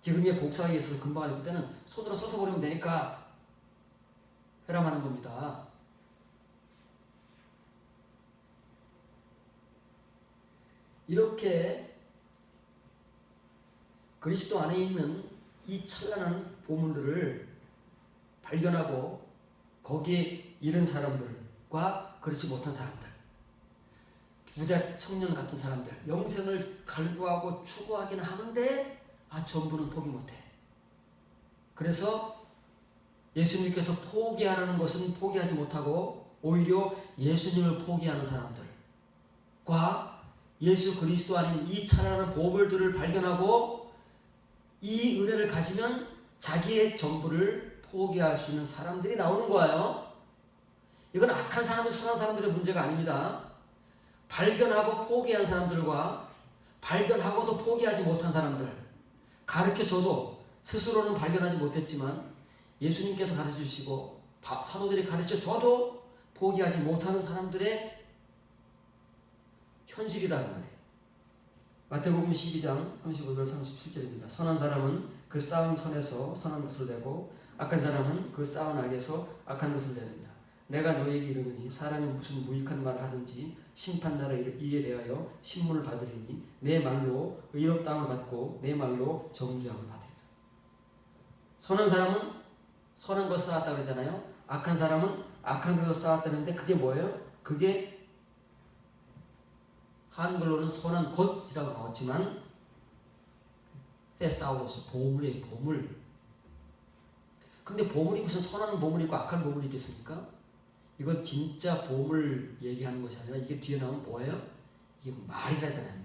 [SPEAKER 1] 지금의 복사에 있어서 금방 할 때는 손으로 써서 보내면 되니까 회람하는 겁니다. 이렇게 그리스도 안에 있는 이 찬란한 보물들을 발견하고 거기에 이른 사람들과 그렇지 못한 사람들 무작 청년 같은 사람들, 영생을 갈구하고 추구하기는 하는데 전부는 포기 못해. 그래서 예수님께서 포기하라는 것은 포기하지 못하고 오히려 예수님을 포기하는 사람들과 예수 그리스도 아닌 이 찬란한 보물들을 발견하고 이 은혜를 가지면 자기의 전부를 포기할 수 있는 사람들이 나오는 거예요. 이건 악한 사람이 선한 사람들의 문제가 아닙니다. 발견하고 포기한 사람들과 발견하고도 포기하지 못한 사람들, 가르쳐줘도 스스로는 발견하지 못했지만 예수님께서 가르쳐주시고 사도들이 가르쳐줘도 포기하지 못하는 사람들의 현실이라는 말이에요. 마태복음 12장 35절 37절입니다. 선한 사람은 그 쌓은 선에서 선한 것을 내고 악한 사람은 그 쌓은 악에서 악한 것을 내느니라. 내가 너희에게 이르노니 사람이 무슨 무익한 말을 하든지 심판날에 이에 대하여 신문을 받으리니 내 말로 의롭다함을 받고 내 말로 정죄함을 받으리라. 선한 사람은 선한 것을 쌓았다 그러잖아요. 악한 사람은 악한 것을 쌓았다는데 그게 뭐예요? 그게 한글로는 선한 것이라고 나왔지만 테사우로스, 보물의 보물. 근데 보물이 무슨 선한 보물이 있고 악한 보물이 있겠습니까? 이건 진짜 보물 얘기하는 것이 아니라 이게 뒤에 나오면 뭐예요? 이게 말이라잖아요.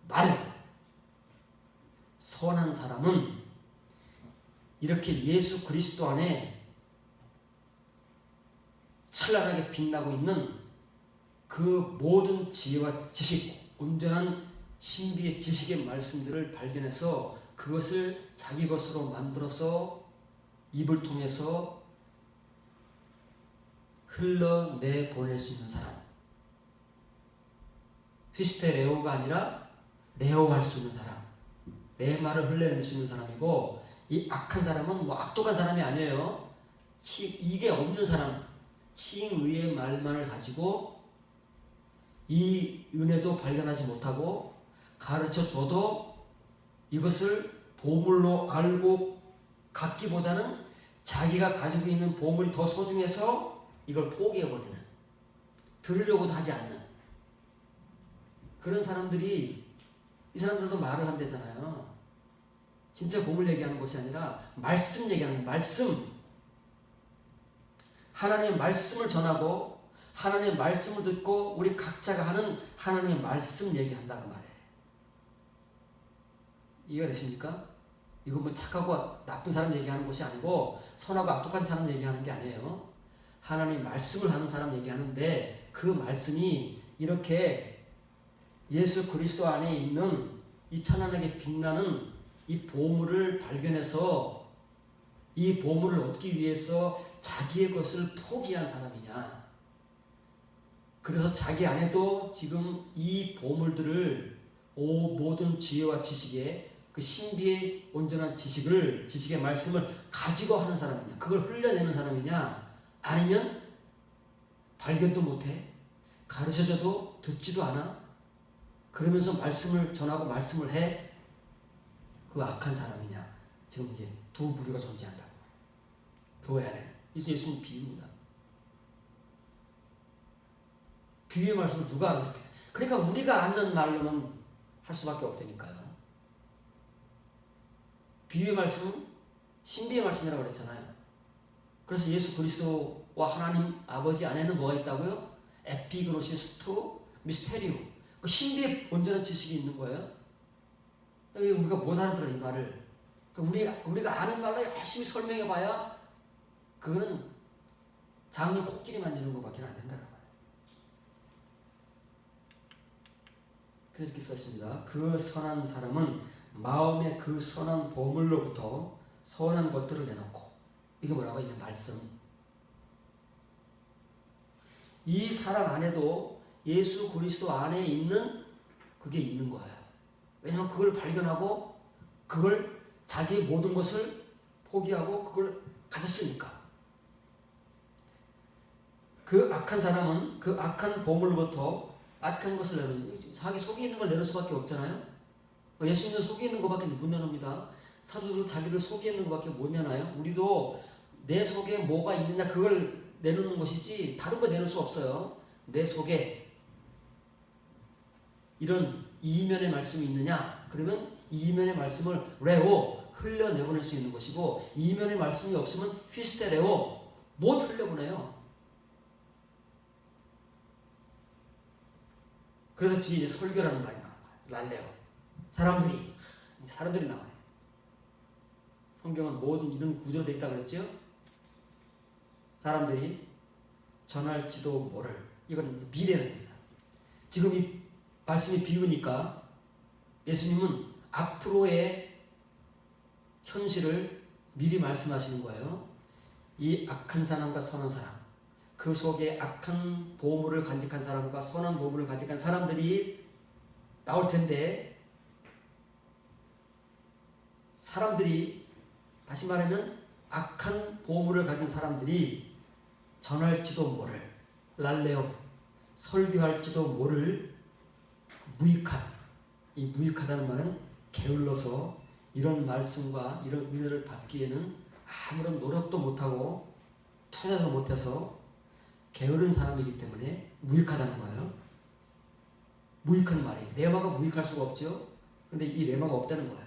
[SPEAKER 1] 말. 선한 사람은 이렇게 예수 그리스도 안에 찬란하게 빛나고 있는 그 모든 지혜와 지식, 온전한 신비의 지식의 말씀들을 발견해서 그것을 자기 것으로 만들어서 입을 통해서 흘러내보낼 수 있는 사람. 피스테레오가 아니라 레오할 수 있는 사람. 내 말을 흘러낼 수 있는 사람이고, 이 악한 사람은 악독한 사람이 아니에요. 이게 없는 사람. 칭의의 말만을 가지고 이 은혜도 발견하지 못하고 가르쳐줘도 이것을 보물로 알고 갖기보다는 자기가 가지고 있는 보물이 더 소중해서 이걸 포기해버리는, 들으려고도 하지 않는 그런 사람들이, 이 사람들도 말을 한대잖아요. 진짜 보물 얘기하는 것이 아니라 말씀 얘기하는, 말씀. 하나님의 말씀을 전하고 하나님의 말씀을 듣고 우리 각자가 하는 하나님의 말씀 얘기한다고 말해. 이해가 되십니까? 이건 뭐 착하고 나쁜 사람 얘기하는 것이 아니고 선하고 악독한 사람 얘기하는 게 아니에요. 하나님 말씀을 하는 사람 얘기하는데 그 말씀이 이렇게 예수 그리스도 안에 있는 이 찬란하게 빛나는 이 보물을 발견해서 이 보물을 얻기 위해서 자기의 것을 포기한 사람이냐. 그래서 자기 안에도 지금 이 보물들을 모든 지혜와 지식의 그 신비의 온전한 지식의 말씀을 가지고 하는 사람이냐, 그걸 흘려내는 사람이냐, 아니면 발견도 못해, 가르쳐줘도 듣지도 않아, 그러면서 말씀을 전하고 말씀을 해, 그 악한 사람이냐. 지금 이제 두 부류가 존재한다고. 그거야 돼. 예수님 비유입니다. 비유의 말씀을 누가 알아듣겠어요? 그러니까 우리가 아는 말로는 할 수밖에 없다니까요. 비유의 말씀은 신비의 말씀이라고 그랬잖아요. 그래서 예수 그리스도와 하나님 아버지 안에는 뭐가 있다고요? 에피그노시스토 미스테리오. 그 신비의 온전한 지식이 있는 거예요. 우리가 못 알아들어, 이 말을. 우리가 아는 말로 열심히 설명해봐야 그거는 장로 코끼리 만지는 것밖에 안 된다고 말이에요. 그래서 이렇게 썼습니다. 그 선한 사람은 마음의 그 선한 보물로부터 선한 것들을 내놓고, 이게 뭐라고? 이게 말씀. 이 사람 안에도 예수 그리스도 안에 있는 그게 있는 거예요. 왜냐하면 그걸 발견하고 그걸 자기의 모든 것을 포기하고 그걸 가졌으니까. 그 악한 사람은 그 악한 보물로부터 악한 것을 내놓는, 자기 속에 있는 걸 내놓을 수밖에 없잖아요. 예수님은 속에 있는 것밖에 못 내놓습니다. 사도들은 자기들 속에 있는 것밖에 못 내놔요. 우리도 내 속에 뭐가 있느냐 그걸 내놓는 것이지 다른 거 내놓을 수 없어요. 내 속에 이런 이면의 말씀이 있느냐? 그러면 이면의 말씀을 레오 흘려내보낼 수 있는 것이고, 이면의 말씀이 없으면 휘스테레오 못 흘려보내요. 그래서 뒤에 이제 설교라는 말이 나온 거예요. 랄레오. 사람들이 나와요. 성경은 모든 이런 구조로 되어 있다고 그랬죠? 사람들이 전할지도 모를, 이건 미래입니다. 지금 이 말씀이 비우니까 예수님은 앞으로의 현실을 미리 말씀하시는 거예요. 이 악한 사람과 선한 사람, 그 속에 악한 보물을 간직한 사람과 선한 보물을 간직한 사람들이 나올 텐데, 사람들이, 다시 말하면 악한 보물을 가진 사람들이 전할지도 모를, 랄레오, 설교할지도 모를 무익한, 이 무익하다는 말은 게을러서 이런 말씀과 이런 은혜를 받기에는 아무런 노력도 못하고 투자도 못해서 게으른 사람이기 때문에 무익하다는 거예요. 무익한 말이, 레마가 무익할 수가 없죠. 근데 이 레마가 없다는 거예요.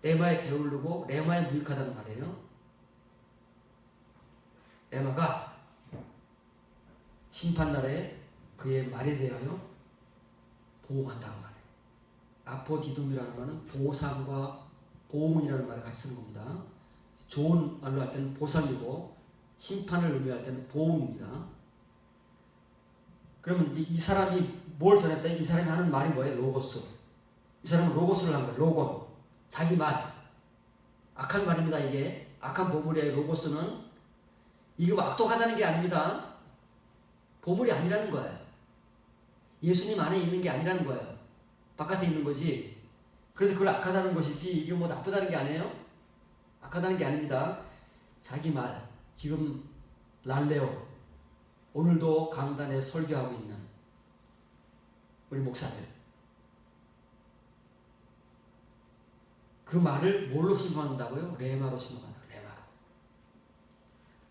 [SPEAKER 1] 레마에 게으르고 레마에 무익하다는 말이에요. 레마가 심판날에 그의 말에 대하여 보응한다는 말이에요. 아포디돔이라는 말은 보상과 보응이라는 말을 같이 쓰는 겁니다. 좋은 말로 할 때는 보상이고, 심판을 의미할 때는 보응입니다. 그러면 이 사람이 뭘 전했다? 이 사람이 하는 말이 뭐예요? 로고스. 이 사람은 로고스를 한 거예요. 로고. 자기 말. 악한 말입니다. 이게 악한 보물이에요. 로고스는. 이게 악독하다는 게 아닙니다. 보물이 아니라는 거예요. 예수님 안에 있는 게 아니라는 거예요. 바깥에 있는 거지. 그래서 그걸 악하다는 것이지 이게 뭐 나쁘다는 게 아니에요. 악하다는 게 아닙니다. 자기 말. 지금 랄레오, 오늘도 강단에 설교하고 있는 우리 목사들, 그 말을 뭘로 심판한다고요? 레마로 심판한다. 레마로.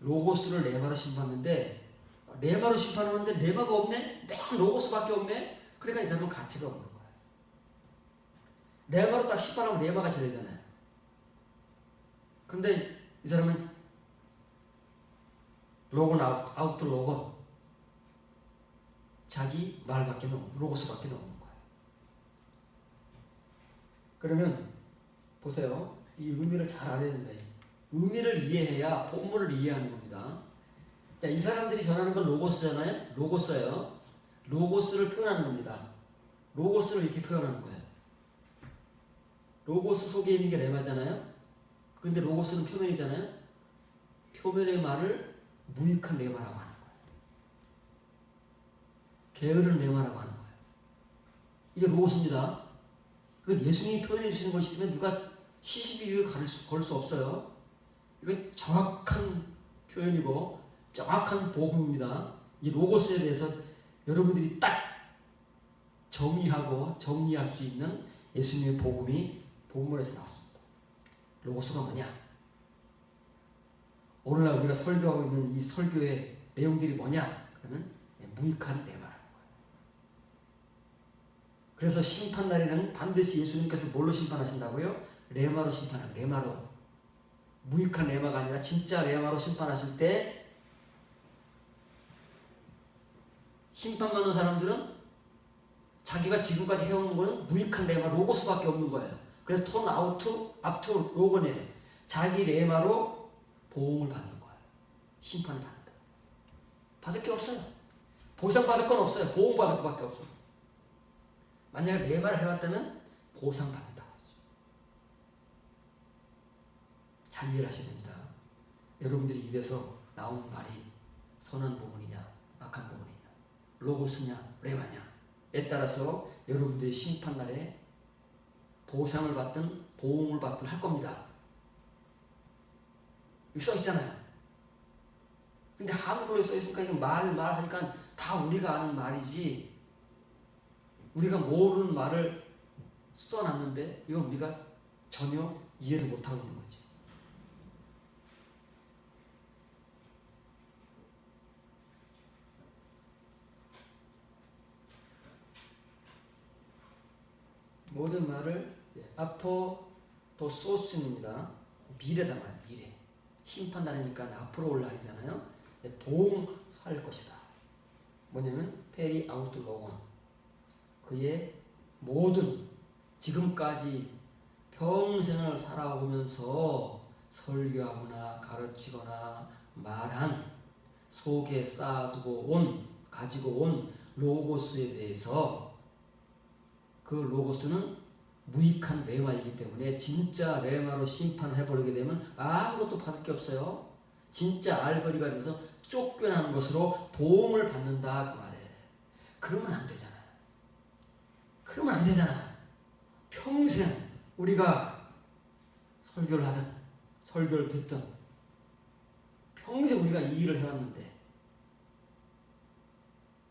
[SPEAKER 1] 로고스를 레마로 심판하는데, 레마로 심판하는데 레마가 없네? 맨 로고스밖에 없네? 그러니까 이 사람은 가치가 없는 거예요. 레마로 딱 심판하면 레마가 잘 되잖아요. 그런데 이 사람은 로건 아웃 로건, 자기 말밖에 없는, 로고스밖에 없는 거예요. 그러면 보세요. 이 의미를 잘 알아야 된다. 의미를 이해해야 본문을 이해하는 겁니다. 자, 이 사람들이 전하는 건 로고스잖아요. 로고스예요. 로고스를 표현하는 겁니다. 로고스를 이렇게 표현하는 거예요. 로고스 속에 있는 게 레마잖아요. 근데 로고스는 표면이잖아요. 표면의 말을 무익한 레마라고 하는 거예요. 게으른 레마라고 하는 거예요. 이게 로고스입니다. 이건 예수님이 표현해 주시는 것이기 때문에 누가 시시비비를 걸 수 없어요. 이건 정확한 표현이고 정확한 복음입니다. 이 로고스에 대해서 여러분들이 딱 정의하고 정리할 수 있는 예수님의 복음이 본문에서 나왔습니다. 로고스가 뭐냐? 오늘날 우리가 설교하고 있는 이 설교의 내용들이 뭐냐? 그러면 무익한 레마라는 거예요. 그래서 심판날에는 반드시 예수님께서 뭘로 심판하신다고요? 레마로 심판하는, 레마로. 무익한 레마가 아니라 진짜 레마로 심판하실 때, 심판받는 사람들은 자기가 지금까지 해오는 거는 무익한 레마, 로고스밖에 없는 거예요. 그래서 톤 앞투 로고네, 자기 레마로 보응을 받는 거예요. 심판을 받는다. 받을 게 없어요. 보상받을 건 없어요. 보응받을 것밖에 없어요. 만약에 레마를 해왔다면 보상받는다. 잘 이해를 하셔야 됩니다. 여러분들이 입에서 나오는 말이 선한 부분이냐, 악한 부분이냐, 로고스냐, 레마냐에 따라서 여러분들의 심판날에 보상을 받든 보응을 받든 할 겁니다. 여기 써있잖아요. 근데 한글로 써있으니까 이거 말하니까 다 우리가 아는 말이지, 우리가 모르는 말을 써놨는데 이건 우리가 전혀 이해를 못하고 있는 거지. 모든 말을 아포도소스입니다. 미래다 말이야. 미래. 심판날이니까 앞으로 올 날이잖아요. 보응할 것이다. 뭐냐면 페리 아우트로건, 그의 모든 지금까지 평생을 살아오면서 설교하거나 가르치거나 말한 속에 가지고 온 로고스에 대해서, 그 로고스는 무익한 레마이기 때문에 진짜 레마로 심판을 해버리게 되면 아무것도 받을 게 없어요. 진짜 알거지가 돼서 쫓겨나는 것으로 보응을 받는다 그 말이에요. 그러면 안 되잖아요. 그러면 안 되잖아. 평생 우리가 설교를 하든 설교를 듣든 평생 우리가 이 일을 해왔는데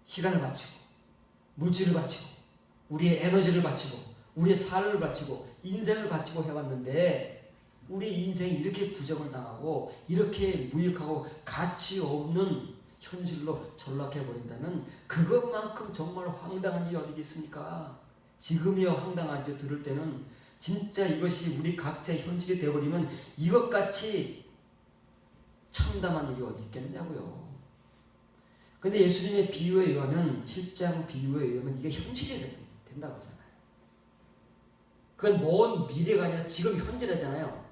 [SPEAKER 1] 시간을 바치고 물질을 바치고 우리의 에너지를 바치고 우리의 삶을 바치고 인생을 바치고 해왔는데 우리 인생이 이렇게 부정을 당하고 이렇게 무익하고 가치 없는 현실로 전락해버린다면 그것만큼 정말 황당한 일이 어디 있습니까? 지금이야 황당하죠. 들을 때는. 진짜 이것이 우리 각자의 현실이 되어버리면 이것같이 참담한 일이 어디 있겠냐고요. 근데 예수님의 비유에 의하면, 7장 비유에 의하면 이게 현실이 된다고 하잖아요. 그건 먼 미래가 아니라 지금 현재라잖아요.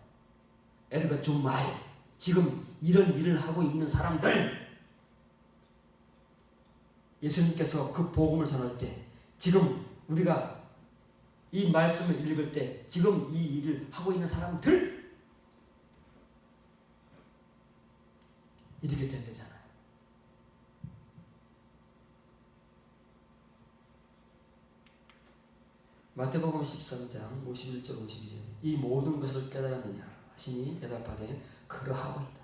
[SPEAKER 1] 에르가 좀 마이, 지금 이런 일을 하고 있는 사람들, 예수님께서 그 복음을 전할 때, 지금 우리가 이 말씀을 읽을 때 지금 이 일을 하고 있는 사람들, 이렇게 된대잖아요. 마태복음 13장 51절 52절, 이 모든 것을 깨달았느냐 하시니 대답하되 그러하오이다.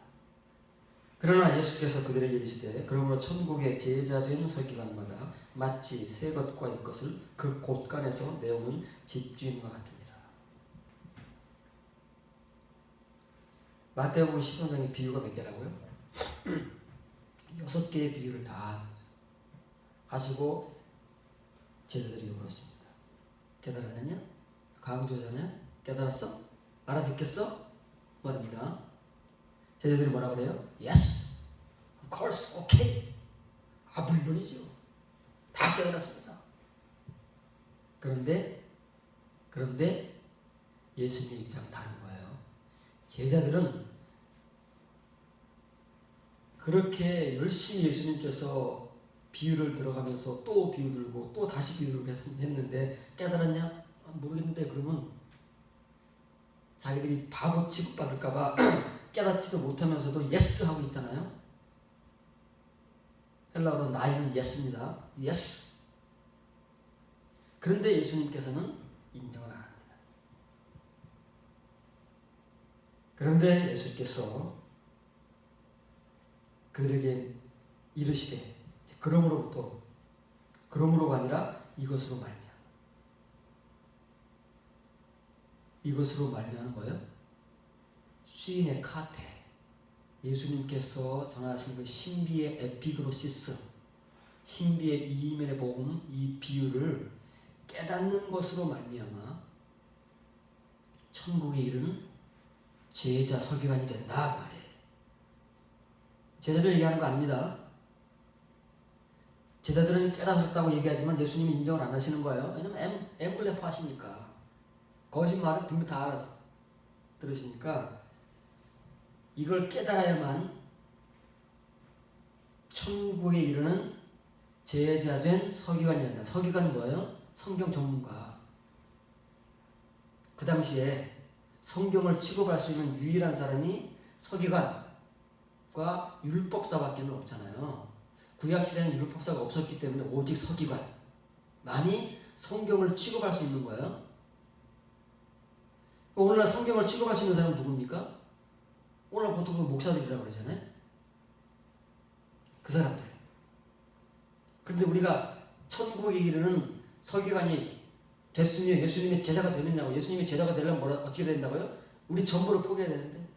[SPEAKER 1] 그러나 예수께서 그들에게 이르시되 그러므로 천국의 제자된 서기관마다 마치 새 것과 이 것을 그 곳간에서 내오는 집주인과 같으니라. 마태복음 13장의 비유가 몇 개라고요? 6개의 비유를 다 하시고 제자들이 물었습니다. 깨달았느냐? 강조하잖아요. 깨달았어? 알아듣겠어? 말입니다. 제자들이 뭐라 그래요? Yes, of course, okay. 물론이죠. 다 깨달았습니다. 그런데 예수님의 입장은 다른 거예요. 제자들은 그렇게 열심히 예수님께서 비유를 들어가면서 또 비유 들고 또 다시 비유를 했는데 깨달았냐? 모르겠는데, 그러면 자기들이 바보 취급받을까봐 깨닫지도 못하면서도 예스 하고 있잖아요. 헬라어로 나이는 예스입니다. 예스. 그런데 예수님께서는 인정을 안 합니다. 그런데 예수께서 그들에게 이르시되, 그러므로가 아니라 이것으로 말미암는 거예요. 수인의 카테, 예수님께서 전하신 그 신비의 에피그노시스, 신비의 이면의 복음, 이 비유를 깨닫는 것으로 말미암아 천국에 이르는 제자 서기관이 된다 말이에요. 제자들 얘기하는 거 아닙니다. 제자들은 깨닫았다고 얘기하지만 예수님이 인정을 안 하시는 거예요. 왜냐면 엠블레프 하시니까. 거짓말을 분명히 다 들으시니까 이걸 깨달아야만 천국에 이르는 제자된 서기관이 된다. 서기관은 뭐예요? 성경 전문가. 그 당시에 성경을 취급할 수 있는 유일한 사람이 서기관과 율법사밖에 없잖아요. 구약시대에는 율법사가 없었기 때문에 오직 서기관만이 성경을 취급할 수 있는 거예요. 오늘날 성경을 취급할 수 있는 사람은 누굽니까? 오늘날 보통 목사들이라고 그러잖아요. 그 사람들. 그런데 우리가 천국에 이르는 서기관이 됐으면 예수님의 제자가 되느냐고. 예수님의 제자가 되려면 어떻게 된다고요? 우리 전부를 포기해야 되는데.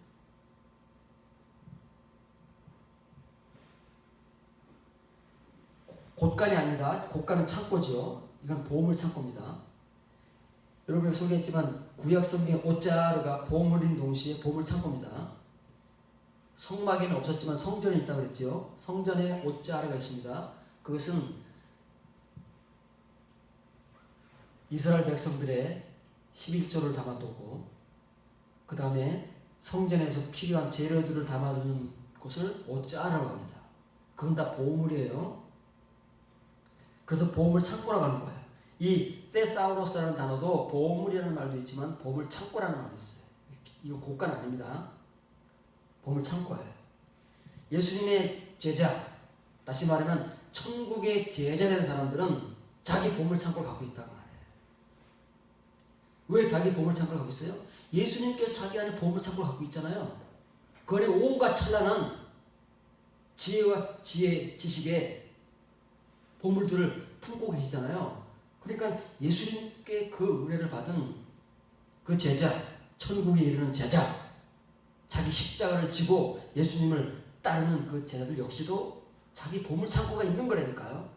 [SPEAKER 1] 곳간이 아닙니다. 곳간은 창고죠. 이건 보물 창고입니다. 여러분이 소개했지만 구약 성경의 옷자루가 보물인 동시에 보물 창고입니다. 성막에는 없었지만 성전에 있다고 그랬죠. 성전에 옷자루가 있습니다. 그것은 이스라엘 백성들의 11조를 담아두고 그 다음에 성전에서 필요한 재료들을 담아두는 곳을 옷자루라고 합니다. 그건 다 보물이에요. 그래서 보물 창고라고 하는 거예요. 이 테사우로스라는 단어도 보물이라는 말도 있지만 보물 창고라는 말도 있어요. 이거 고가는 아닙니다. 보물 창고예요. 예수님의 제자, 다시 말하면 천국의 제자된 사람들은 자기 보물 창고를 갖고 있다고 말해요. 왜 자기 보물 창고를 갖고 있어요? 예수님께서 자기 안에 보물 창고를 갖고 있잖아요. 그 안에 온갖 찬란한 지혜와 지식의 보물들을 품고 계시잖아요. 그러니까 예수님께 그 은혜를 받은 그 제자, 천국에 이르는 제자, 자기 십자가를 지고 예수님을 따르는 그 제자들 역시도 자기 보물창고가 있는 거라니까요.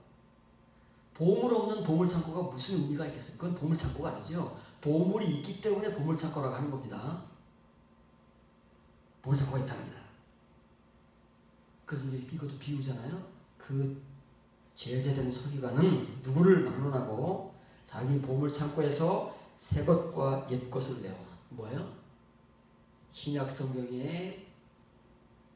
[SPEAKER 1] 보물 없는 보물창고가 무슨 의미가 있겠어요? 그건 보물창고가 아니죠. 보물이 있기 때문에 보물창고라고 하는 겁니다. 보물창고가 있답니다. 그래서 이것도 비유잖아요. 그 제자된 서기관은 누구를 막론하고 자기 보물창고에서 새 것과 옛 것을 내어 뭐예요? 신약 성경의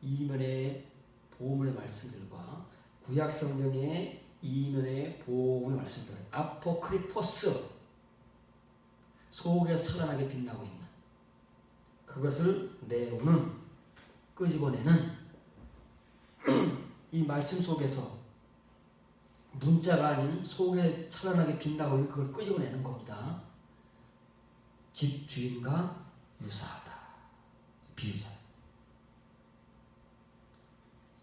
[SPEAKER 1] 이면의 보물의 말씀들과 구약 성경의 이면의 보물의 말씀들, 아포크리포스, 속에서 찬란하게 빛나고 있는 그것을 내오는, 끄집어내는 이 말씀 속에서 문자가 아닌 속에 찬란하게 빛나고 있는 그걸 끄집어내는 겁니다. 집주인과 유사하다. 비유자.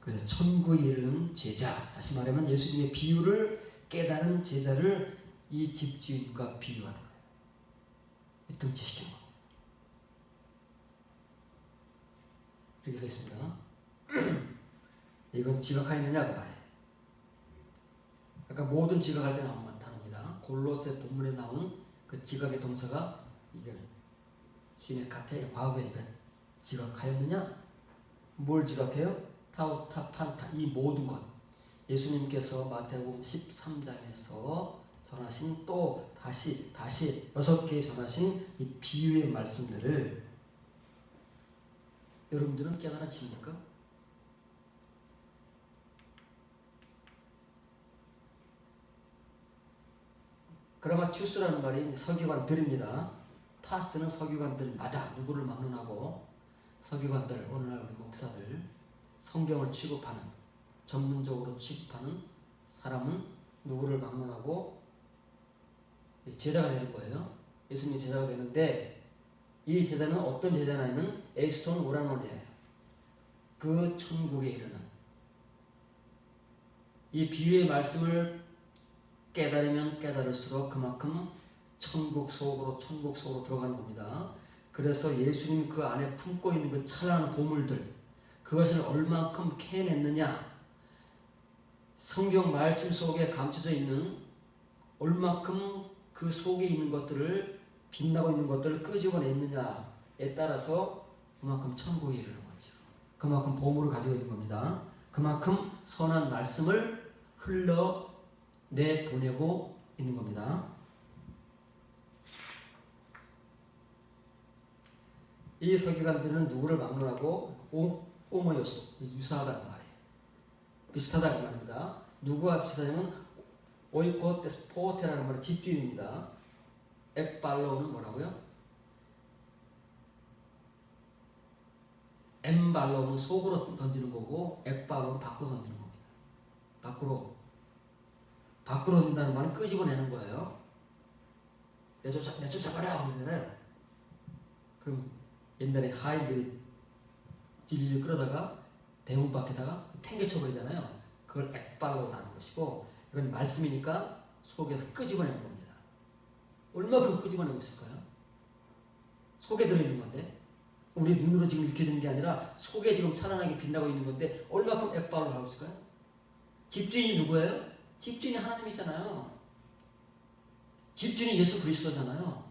[SPEAKER 1] 그래서 천국에 이르는 제자, 다시 말하면 예수님의 비유를 깨달은 제자를 이 집주인과 비유하는 거예요. 등치시키는 겁니다. 이렇게 써 있습니다. 이건 지각하였느냐고 말해요. 그러니까 모든 지각할 때 나오는 단어입니다. 골로새 본문에 나온 그 지각의 동사가 이게 주인의 가태의 과거이니까 지각하였느냐? 뭘 지각해요? 타우타판타, 이 모든 것. 예수님께서 마태복음 13장에서 전하신 또 다시 6개 전하신 이 비유의 말씀들을 여러분들은 깨달아집니까? 그라마추스라는 말이 서기관들입니다. 파스는 서기관들마다 누구를 막론하고 서기관들, 오늘날 우리 목사들, 성경을 취급하는, 전문적으로 취급하는 사람은 누구를 막론하고 제자가 되는 거예요. 예수님이 제자가 되는데 이 제자는 어떤 제자냐면 에이스톤 오라노니아예요. 그 천국에 이르는 이 비유의 말씀을 깨달으면 깨달을수록 그만큼 천국 속으로 들어가는 겁니다. 그래서 예수님이 그 안에 품고 있는 그 찬란한 보물들, 그것을 얼만큼 캐냈느냐, 성경 말씀 속에 감춰져 있는 얼만큼 그 속에 있는 것들을, 빛나고 있는 것들을 끄집어냈느냐에 따라서 그만큼 천국에 이르는 거죠. 그만큼 보물을 가지고 있는 겁니다. 그만큼 선한 말씀을 흘러내보내고 있는 겁니다. 이 서기관들은 누구를 막론하고 오모요소, 유사하다는 말이에요. 비슷하다는 말입니다. 누구와 비슷하냐면 오이코테스포테라는 말은 집주인입니다. 엑발로는 뭐라고요? 엠발로는 속으로 던지는 거고 엑발로는 밖으로 던지는 겁니다. 밖으로 던진다는 말은 끄집어내는 거예요. 내쫓아버려 그러잖아요. 그럼 옛날에 하인들이 질질 끌어다가 대문 밖에다가 팽개쳐버리잖아요. 그걸 엑발로라는 것이고, 이건 말씀이니까 속에서 끄집어내는 겁니다. 얼마큼 끄집어내고 있을까요? 속에 들어있는 건데, 우리 눈으로 지금 익혀지는 게 아니라 속에 지금 찬란하게 빛나고 있는 건데 얼마큼 엑발로를 하고 있을까요? 집주인이 누구예요? 집주인이 하나님이잖아요. 집주인이 예수 그리스도잖아요.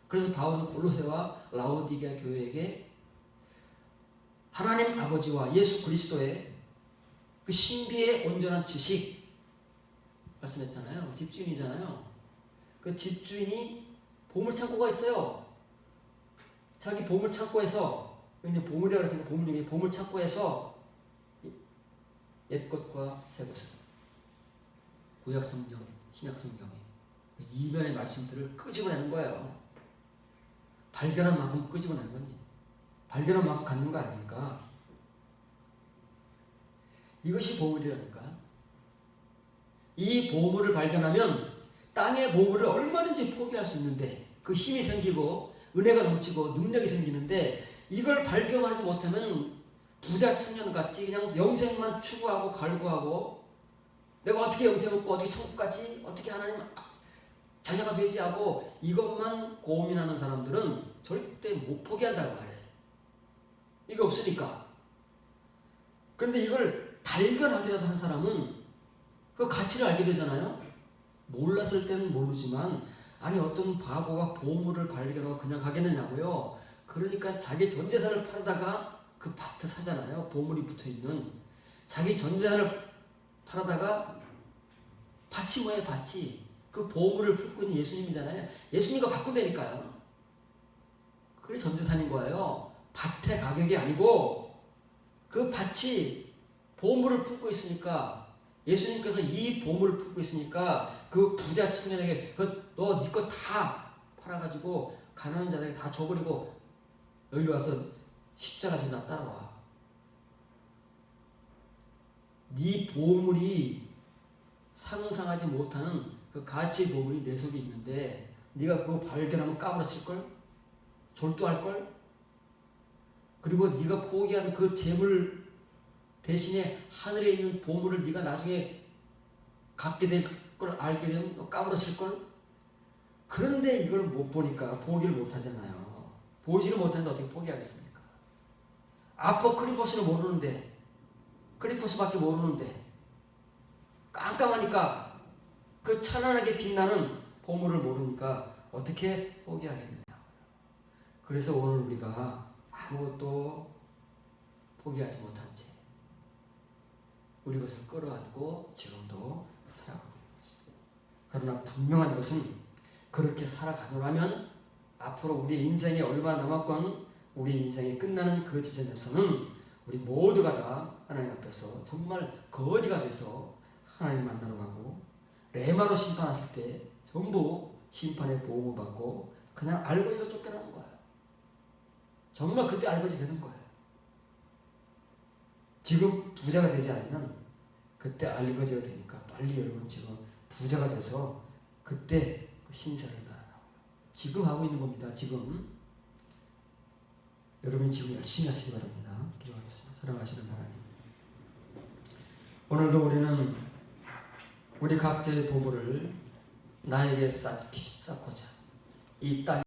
[SPEAKER 1] 그래서 바울은 골로새와 라오디게아 교회에게 하나님 아버지와 예수 그리스도의 그 신비의 온전한 지식 말씀했잖아요. 집주인이잖아요. 그 집주인이 보물창고가 있어요. 자기 보물창고에서, 이제 보물이라고 해서 보물 중에 보물창고에서 옛것과 새것을, 구약성경, 신약성경에 이면의 말씀들을 끄집어내는 거예요. 발견한 만큼 끄집어내는 거니. 발견한 만큼 갖는 거 아닙니까? 이것이 보물이라니까. 이 보물을 발견하면 땅의 보물을 얼마든지 포기할 수 있는데, 그 힘이 생기고 은혜가 넘치고 능력이 생기는데, 이걸 발견하지 못하면 부자 청년같이 그냥 영생만 추구하고 갈구하고, 내가 어떻게 영생 얻고 어떻게 천국 가지, 어떻게 하나님 자녀가 되지 하고 이것만 고민하는 사람들은 절대 못 포기한다고 말해요. 이게 없으니까. 그런데 이걸 발견하기라도 한 사람은 그 가치를 알게 되잖아요. 몰랐을 때는 모르지만, 아니 어떤 바보가 보물을 발견하고 그냥 가겠느냐고요. 그러니까 자기 전 재산을 팔다가 그 밭을 사잖아요. 보물이 붙어있는. 자기 전 재산을 팔아다가, 밭이 뭐예요? 밭이 그 보물을 품고 있는 예수님이잖아요. 예수님과 바꾼다니까요. 그게 전 재산인 거예요. 밭의 가격이 아니고 그 밭이 보물을 품고 있으니까, 예수님께서 이 보물을 품고 있으니까 그 부자 청년에게 너 네 거 다 팔아가지고 가난한 자들에게 다 줘버리고 여기 와서 십자가 지나 따라와. 네 보물이 상상하지 못하는 그 가치의 보물이 내 속에 있는데, 네가 그거 발견하면 까무러칠걸? 졸도할걸? 그리고 네가 포기한 그 재물 대신에 하늘에 있는 보물을 네가 나중에 갖게 될 걸 알게 되면 너 까무러칠걸? 그런데 이걸 못 보니까 포기를 못 하잖아요. 보지를 못하는데 어떻게 포기하겠습니까? 아포크리포스를 모르는데, 크리포스밖에 모르는데, 깜깜하니까 그 찬란하게 빛나는 보물을 모르니까 어떻게 포기하겠느냐. 그래서 오늘 우리가 아무것도 포기하지 못한 채 우리 것을 끌어안고 지금도 살아가고 있는 것입니다. 그러나 분명한 것은, 그렇게 살아가노라면 앞으로 우리 인생이 얼마 남았건 우리 인생이 끝나는 그 지점에서는 우리 모두가 다 하나님 앞에서 정말 거지가 돼서 하나님 만나러 가고, 레마로 심판하실 때 전부 심판의 보험을 받고 그냥 알거지로 쫓겨나는 거예요. 정말 그때 알거지 되는 거예요. 지금 부자가 되지 않으면 그때 알거지가 되니까 빨리 여러분 지금 부자가 돼서 그때 그 신세를 나라고. 지금 하고 있는 겁니다. 지금 여러분이 지금 열심히 하시기 바랍니다. 기도하겠습니다. 사랑하시는 하나님, 오늘도 우리는 우리 각자의 보물을 나에게 쌓고자 이 땅